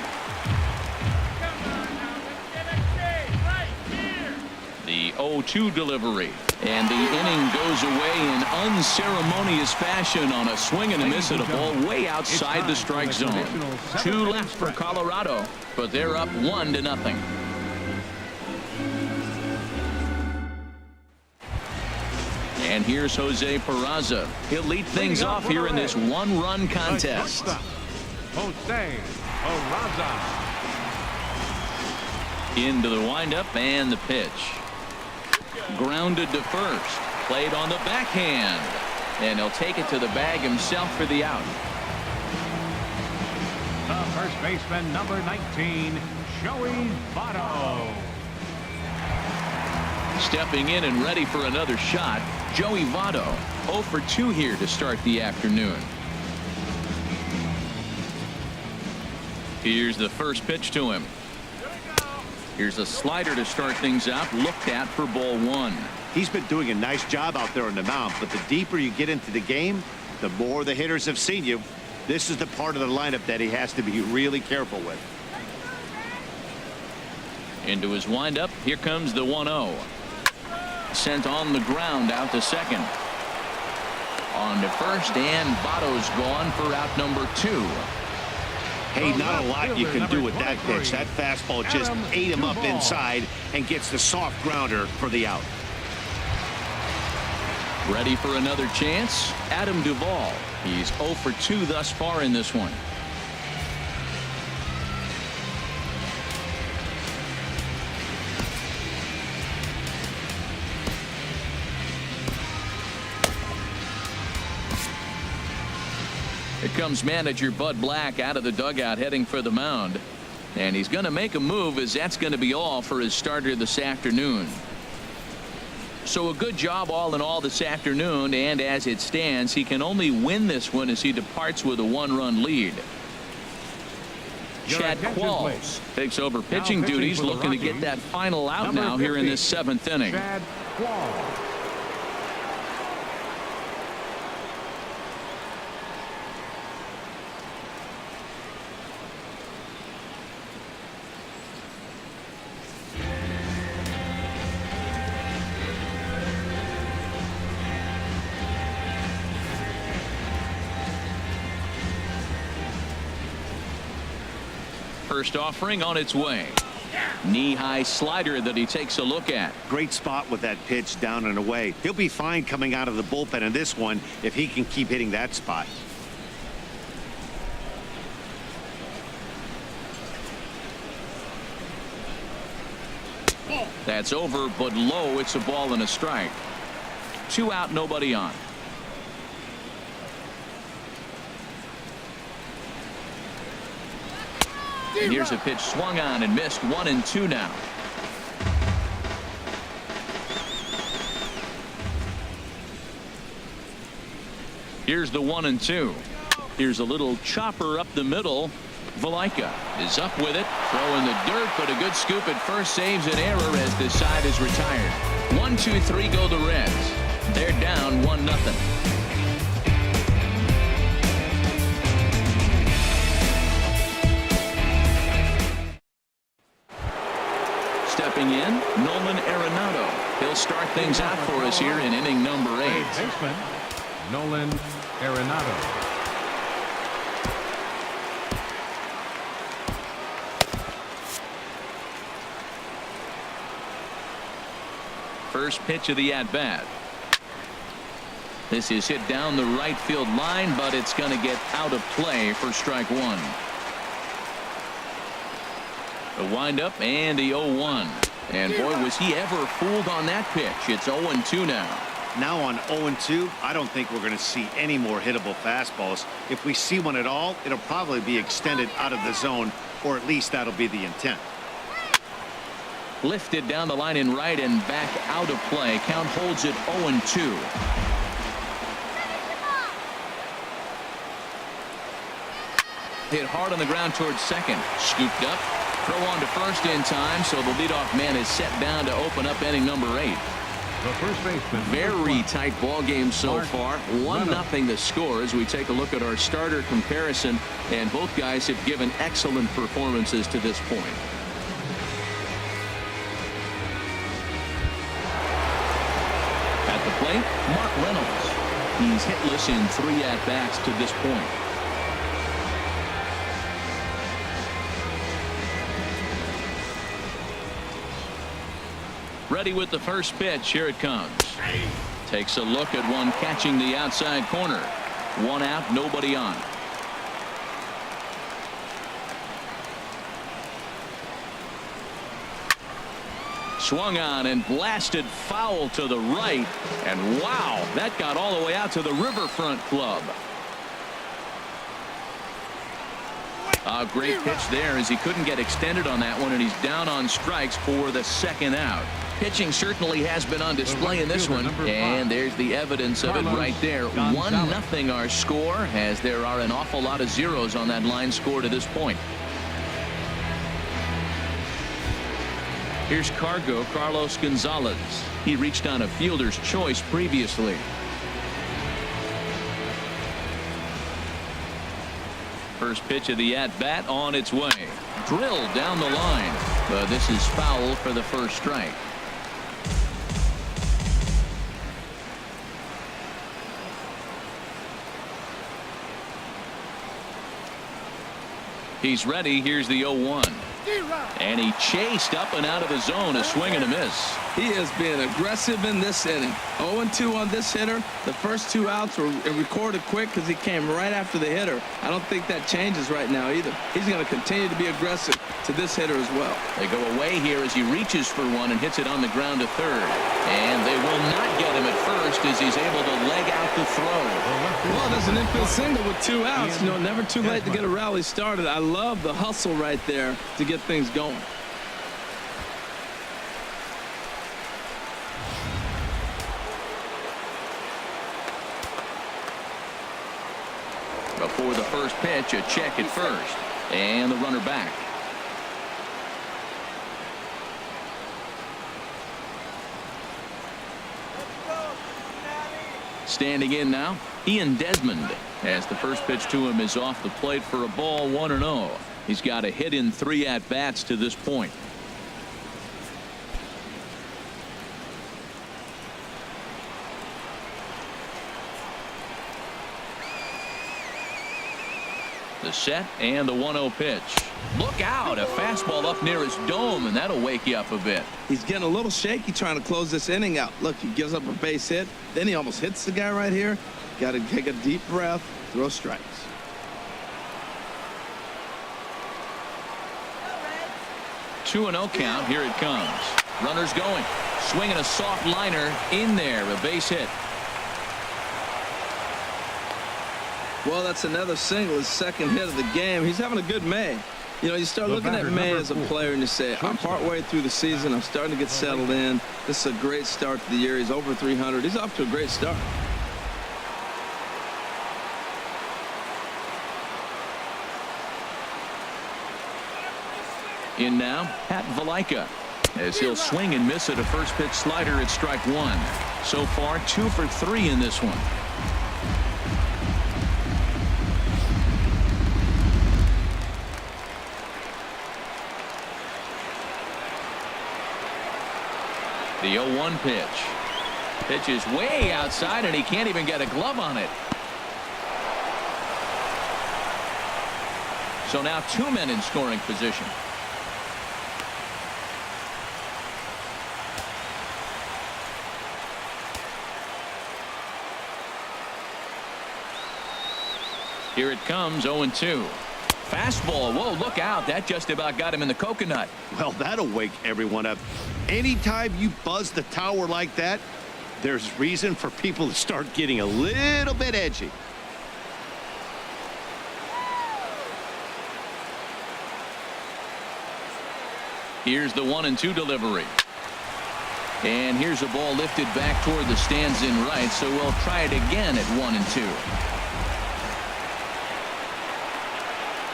The 0-2 delivery. And the inning goes away in unceremonious fashion on a swing and a miss at a ball way outside the strike zone. 2 left for Colorado, but they're up 1-0. And here's Jose Peraza. He'll lead things off here in this one-run contest. Jose Peraza. Into the windup and the pitch. Grounded to first. Played on the backhand. And he'll take it to the bag himself for the out. The first baseman, number 19, Joey Votto. Stepping in and ready for another shot, Joey Votto. 0 for 2 here to start the afternoon. Here's the first pitch to him. Here's a slider to start things out, looked at for ball 1. He's been doing a nice job out there on the mound, but the deeper you get into the game, the more the hitters have seen you. This is the part of the lineup that he has to be really careful with. Into his windup, here comes the 1-0. Sent on the ground out to second. On to first, and Votto's gone for out number 2. Hey, not a lot you can do with that pitch. That fastball just ate him up inside and gets the soft grounder for the out. Ready for another chance? Adam Duvall. He's 0 for 2 thus far in this one. Here comes manager Bud Black out of the dugout heading for the mound. And he's going to make a move, as that's going to be all for his starter this afternoon. So a good job all in all this afternoon, and as it stands, he can only win this one as he departs with a 1-run lead. Chad Qualls takes over pitching duties, looking to get that final out now here in this 7th inning. Chad Qualls. First offering on its way. Knee-high slider that he takes a look at. Great spot with that pitch down and away. He'll be fine coming out of the bullpen in this one if he can keep hitting that spot. That's over, but low. It's a ball and a strike. 2 out, nobody on. And here's a pitch swung on and missed. 1-2 now. Here's the 1-2. Here's a little chopper up the middle. Valaika is up with it, throwing the dirt, but a good scoop at first saves an error as the side is retired. 1-2-3 go the Reds. They're down 1-0. Stepping in, Nolan Arenado. He'll start things out for us here in inning number 8. Baseman, Nolan Arenado. First pitch of the at-bat. This is hit down the right field line, but it's going to get out of play for strike 1. The windup and the 0-1. And boy, was he ever fooled on that pitch. It's 0-2 now. Now on 0-2, I don't think we're going to see any more hittable fastballs. If we see one at all, it'll probably be extended out of the zone, or at least that'll be the intent. Lifted down the line in right and back out of play. Count holds it 0-2. hit hard on the ground towards second. Scooped up. Throw on to first in time, so the leadoff man is set down to open up inning number 8. The first baseman. Very tight ball game so far. 1-0 the score as we take a look at our starter comparison, and both guys have given excellent performances to this point. At the plate, Mark Reynolds. He's hitless in 3 at-bats to this point. Ready with the first pitch. Here it comes. Takes a look at one catching the outside corner. 1 out, nobody on. Swung on and blasted foul to the right. And wow, that got all the way out to the Riverfront Club. A great pitch there as he couldn't get extended on that one, and he's down on strikes for the 2nd out. Pitching certainly has been on display in this one, and there's the evidence of it right there. 1-0 our score, as there are an awful lot of zeros on that line score to this point. Here's Carlos Gonzalez. He reached on a fielder's choice previously. First pitch of the at-bat on its way. Drilled down the line. But this is foul for the first strike. He's ready. Here's the 0-1. And he chased up and out of the zone. A swing and a miss. He is being aggressive in this inning. 0-2 on this hitter. The first 2 outs were recorded quick because he came right after the hitter. I don't think that changes right now either. He's going to continue to be aggressive to this hitter as well. They go away here as he reaches for one and hits it on the ground to third. And they will not get him at first as he's able to leg out the throw. Well, there's an infield single with 2 outs. You know, never too late to get a rally started. I love the hustle right there to get things going. Before the first pitch, a check at first. And the runner back. Standing in now, Ian Desmond, as the first pitch to him is off the plate for a ball, 1-0. He's got a hit in 3 at-bats to this point. The set and the 1-0 pitch. Look out, a fastball up near his dome, and that'll wake you up a bit. He's getting a little shaky trying to close this inning out. Look, he gives up a base hit, then he almost hits the guy right here. Got to take a deep breath, throw strikes. Two 2-0 count. Here it comes. Runners going. Swinging a soft liner in there. A base hit. Well, that's another single, his 2nd hit of the game. He's having a good May. You know, you start looking at May as a player and you say, I'm partway through the season. I'm starting to get settled in. This is a great start to the year. He's over 300. He's off to a great start. In now, Pat Valaika, as he'll swing and miss at a first pitch slider at strike 1. So far, 2 for 3 in this one. The 0-1 pitch. Pitch is way outside, and he can't even get a glove on it. So now 2 men in scoring position. Here it comes, 0-2. Fastball. Whoa, look out. That just about got him in the coconut. Well, that'll wake everyone up. Anytime you buzz the tower like that, there's reason for people to start getting a little bit edgy. Here's the 1-2 delivery. And here's a ball lifted back toward the stands in right, so we'll try it again at 1-2.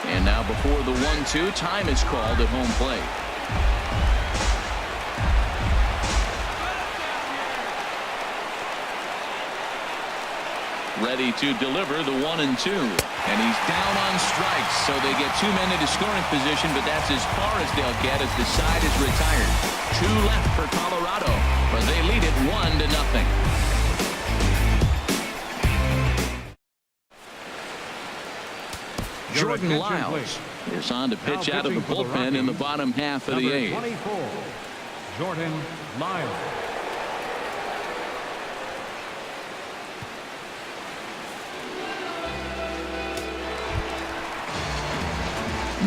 And now before the 1-2, time is called at home plate. Ready to deliver the 1-2. And he's down on strikes, so they get 2 men into scoring position, but that's as far as they'll get as the side is retired. 2 left for Colorado, but they lead it 1-0. Jordan Lyles is on to pitch out of the bullpen in the bottom half of the 8th. 24, Jordan Lyles.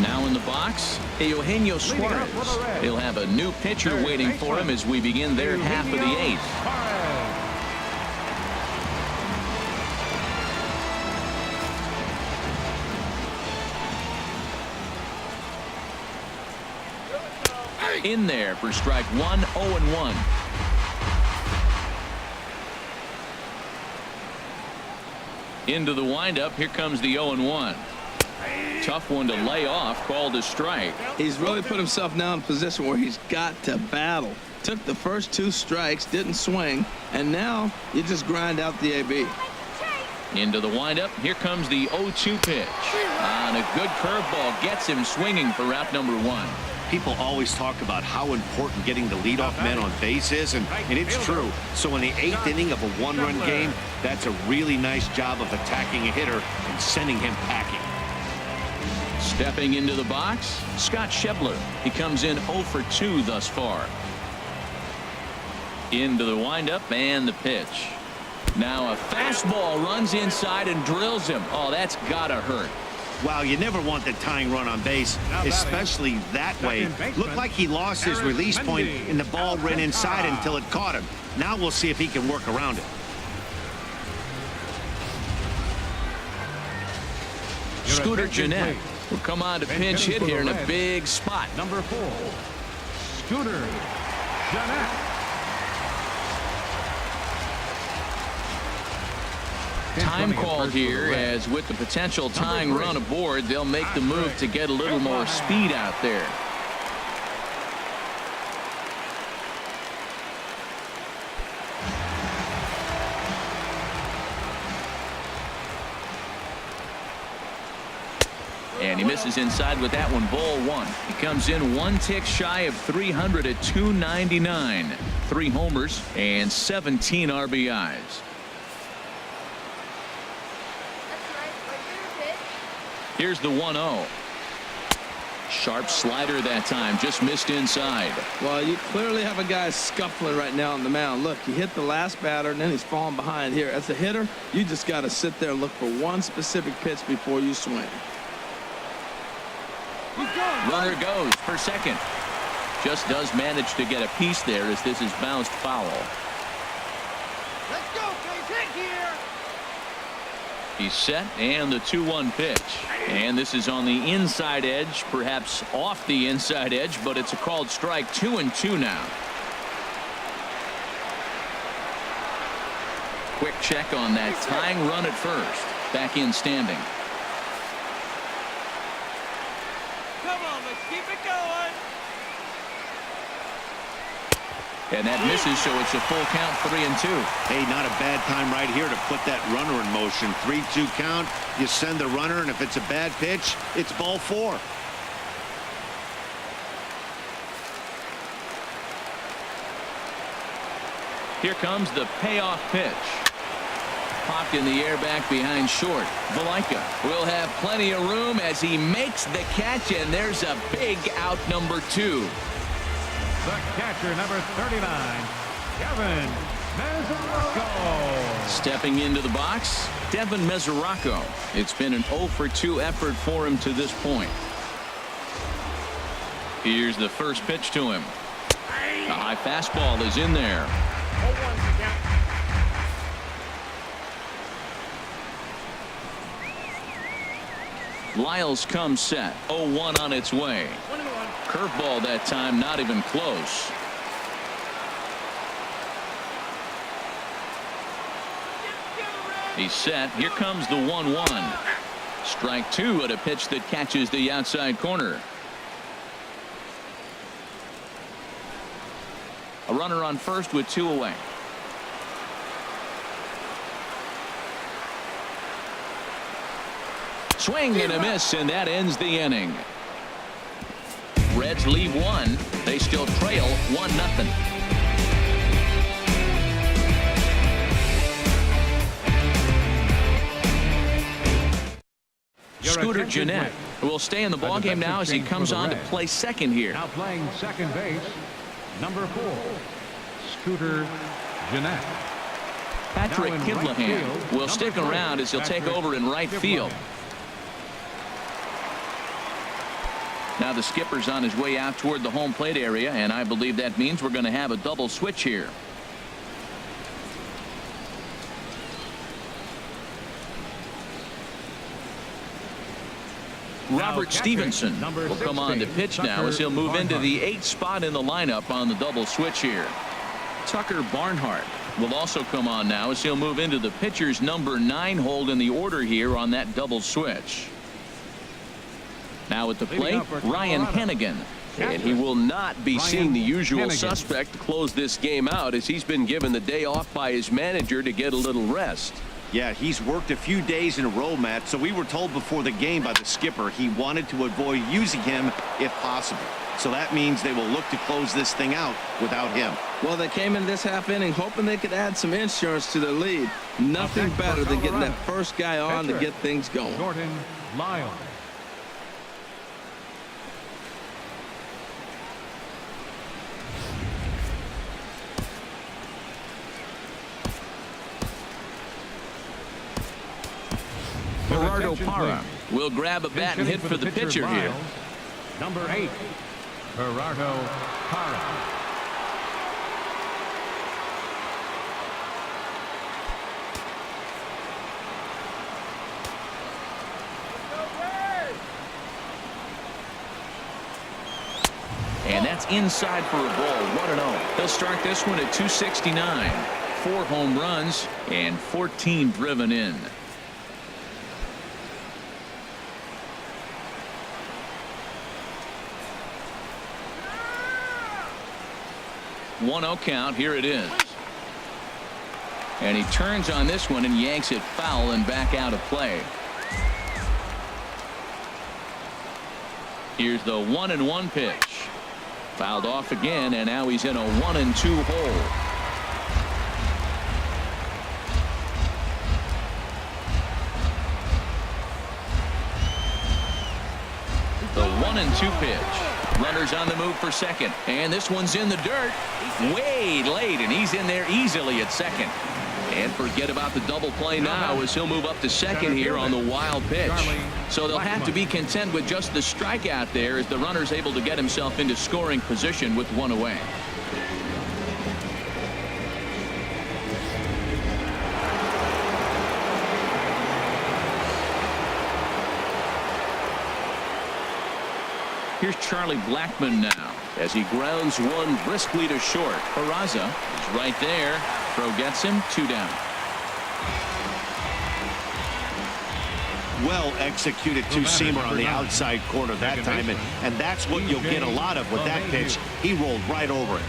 Now in the box, Eugenio Suarez. He'll have a new pitcher waiting for him as we begin their half of the 8th. In there for strike 1, 0-1. Into the windup. Here comes the 0-1. Tough one to lay off, called a strike. He's really put himself now in a position where he's got to battle. Took the first 2 strikes, didn't swing, and now you just grind out the AB. Into the windup. Here comes the 0-2 pitch. And a good curveball gets him swinging for out number 1. People always talk about how important getting the leadoff man on base is, and it's true. So in the 8th inning of a 1-run game, that's a really nice job of attacking a hitter and sending him packing. Stepping into the box, Scott Schebler. He comes in 0 for 2 thus far. Into the windup and the pitch. Now a fastball runs inside and drills him. Oh, that's gotta hurt. Wow, you never want the tying run on base, especially that way. Looked like he lost his release point and the ball ran inside until it caught him. Now we'll see if he can work around it. Scooter Gennett will come on to pinch hit here in a big spot. Number 4, Scooter Gennett. Time called here, as with the potential tying run aboard, they'll make the move to get a little more speed out there. And he misses inside with that one, ball 1. He comes in 1 tick shy of 300 at 299. 3 homers and 17 RBIs. Here's the 1-0. Sharp slider that time, just missed inside. Well, you clearly have a guy scuffling right now on the mound. Look, he hit the last batter, and then he's falling behind here. As a hitter, you just got to sit there and look for one specific pitch before you swing. Runner goes for second. Just does manage to get a piece there as this is bounced foul. Let's go, please. Hit here. He's set, and the 2-1 pitch. And this is on the inside edge, perhaps off the inside edge, but it's a called strike. 2-2 now. Quick check on that tying run at first. Back in standing. Come on, let's keep it going. And that misses, so it's a full count, 3-2. Hey, not a bad time right here to put that runner in motion. 3-2 count. You send the runner, and if it's a bad pitch, it's ball 4. Here comes the payoff pitch. Popped in the air back behind short. Valaika will have plenty of room as he makes the catch, and there's a big out, number 2. The catcher, number 39, Kevin Mesoraco. Stepping into the box, Devin Mesoraco. It's been an 0 for 2 effort for him to this point. Here's the first pitch to him. The high fastball is in there. Lyles comes set. 0-1 on its way. Curveball that time, not even close. He's set. Here comes the 1-1. Strike two at a pitch that catches the outside corner. A runner on first with two away. Swing and a miss, and that ends the inning. Reds leave one. They still trail 1-0. Scooter Gennett will stay in the ballgame now as he comes on to play second here. Now playing second base, number 4, Scooter Gennett. Patrick Now in right Kidlahan field, will number stick 3, around as he'll take Patrick over in right field. Now the skipper's on his way out toward the home plate area, and I believe that means we're going to have a double switch here. Robert Stevenson will come on to pitch now as he'll move into the 8th spot in the lineup on the double switch here. Tucker Barnhart will also come on now as he'll move into the pitcher's number 9 hold in the order here on that double switch. Now at the plate, Ryan Hennigan. And he will not be seeing the usual suspect to close this game out, as he's been given the day off by his manager to get a little rest. Yeah, he's worked a few days in a row, Matt, so we were told before the game by the skipper he wanted to avoid using him if possible. So that means they will look to close this thing out without him. Well, they came in this half inning hoping they could add some insurance to their lead. Nothing better than getting that first guy on to get things going. Jordan Lyles. Gerardo Parra will grab a bat and hit for the pitcher here. Number 8, Gerardo Parra. And that's inside for a ball. 1-0. He'll start this one at 269. 4 home runs and 14 driven in. 1-0 count. Here it is. And he turns on this one and yanks it foul and back out of play. Here's the 1-1 pitch. Fouled off again, and now he's in a 1-2 hole. The 1-2 pitch. Runners on the move for second, and this one's in the dirt way late, and he's in there easily at second. And forget about the double play now as he'll move up to second here on the wild pitch. So they'll have to be content with just the strikeout there as the runner's able to get himself into scoring position with one away. Here's Charlie Blackmon now as he grounds one briskly to short. Peraza is right there. Throw gets him. 2 down. Well executed two-seamer on the outside corner that time, and that's what you'll get a lot of with that pitch. He rolled right over it.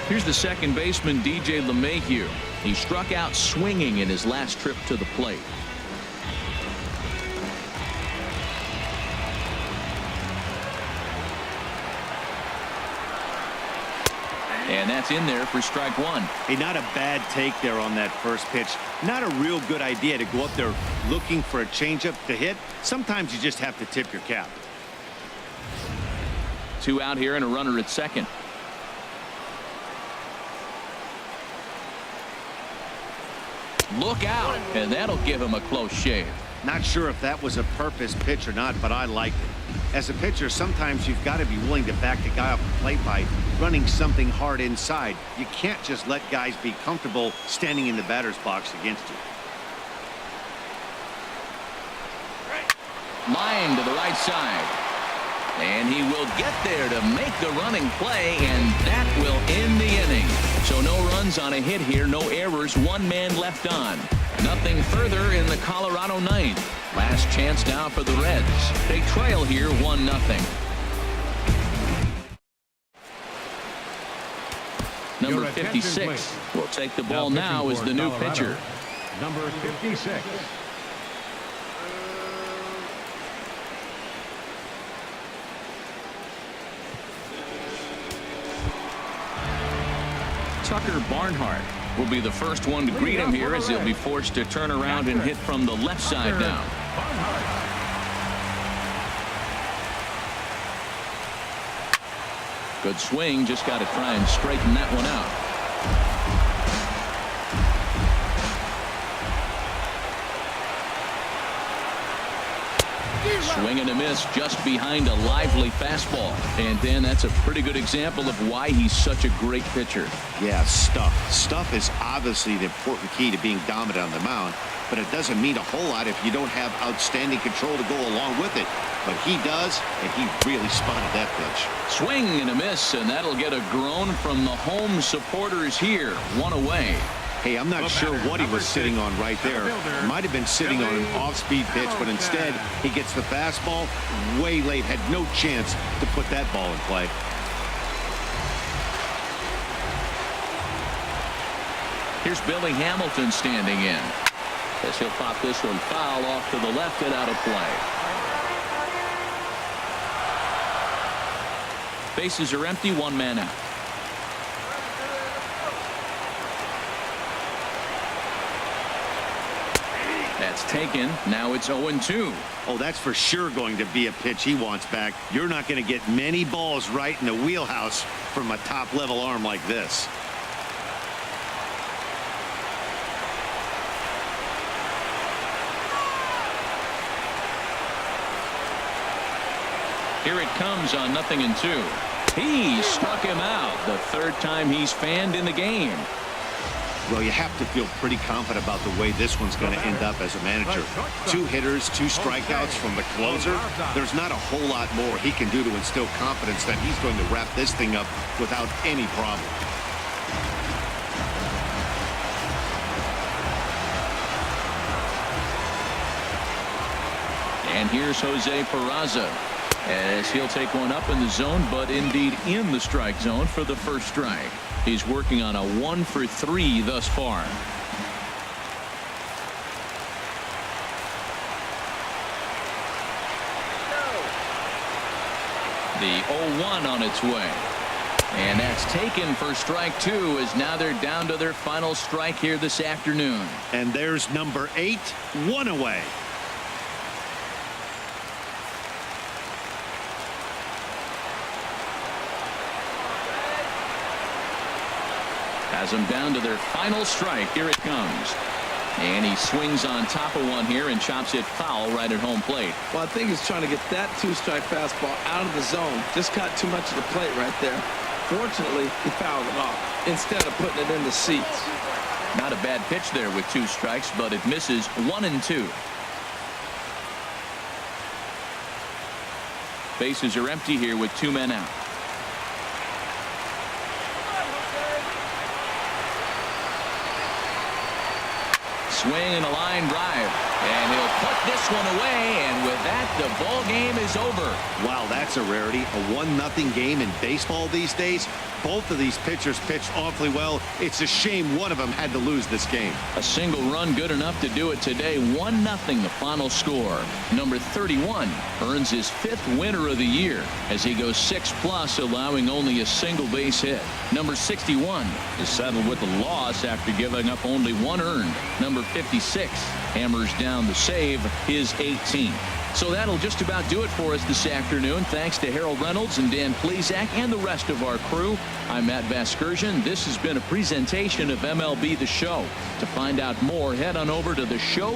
Here's the second baseman, DJ LeMahieu. He struck out swinging in his last trip to the plate. And that's in there for strike one. Hey, not a bad take there on that first pitch. Not a real good idea to go up there looking for a changeup to hit. Sometimes you just have to tip your cap. 2 out here and a runner at second. Look out, and that'll give him a close shave. Not sure if that was a purpose pitch or not, but I liked it. As a pitcher, sometimes you've got to be willing to back the guy off the plate by running something hard inside. You can't just let guys be comfortable standing in the batter's box against you. Line to the right side. And he will get there to make the running play, and that will end the inning. So no runs on a hit here, no errors, one man left on. Nothing further in the Colorado ninth. Last chance now for the Reds. They trail here 1-0. Number 56 will take the ball now as the new pitcher. Number 56. Tucker Barnhart will be the first one to greet him here as he'll be forced to turn around and hit from the left side now. Good swing, just got to try and straighten that one out. Swing and a miss just behind a lively fastball. And Dan, that's a pretty good example of why he's such a great pitcher. Yeah, stuff. Stuff is obviously the important key to being dominant on the mound, but it doesn't mean a whole lot if you don't have outstanding control to go along with it. But he does, and he really spotted that pitch. Swing and a miss, and that'll get a groan from the home supporters here. One away. Hey, I'm not sure what he was sitting on right there. Might have been sitting on an off-speed pitch, but instead he gets the fastball way late. Had no chance to put that ball in play. Here's Billy Hamilton standing in. As he'll pop this one foul off to the left and out of play. Bases are empty, one man out. That's taken. Now it's 0-2. Oh, that's for sure going to be a pitch he wants back. You're not going to get many balls right in the wheelhouse from a top-level arm like this. Here it comes on 0-2. He struck him out the third time he's fanned in the game. Well, you have to feel pretty confident about the way this one's going to end up as a manager. 2 hitters, 2 strikeouts from the closer. There's not a whole lot more he can do to instill confidence that he's going to wrap this thing up without any problem. And here's Jose Peraza as he'll take one up in the zone, but indeed in the strike zone for the first strike. He's working on a 1-for-3 thus far. The 0-1 on its way. And that's taken for strike 2 as now they're down to their final strike here this afternoon. And there's number 8, 1 away. Has them down to their final strike. Here it comes. And he swings on top of one here and chops it foul right at home plate. Well, I think he's trying to get that 2-strike fastball out of the zone. Just got too much of the plate right there. Fortunately, he fouled it off instead of putting it in the seats. Not a bad pitch there with 2 strikes, but it misses 1-2. Bases are empty here with 2 men out. Swing and a line drive, and he'll put this one away, and with that the ball game is over. Wow, that's a rarity. A 1-0 game in baseball these days. Both of these pitchers pitched awfully well. It's a shame one of them had to lose this game. A single run good enough to do it today. 1-0 the final score. Number 31 earns his 5th winner of the year as he goes 6+, allowing only a single base hit. Number 61 is settled with a loss after giving up only 1 earned. Number 56 hammers down the save, his 18th. So that'll just about do it for us this afternoon. Thanks to Harold Reynolds and Dan Plesac and the rest of our crew. I'm Matt Vasgersian. This has been a presentation of MLB The Show. To find out more, head on over to the show.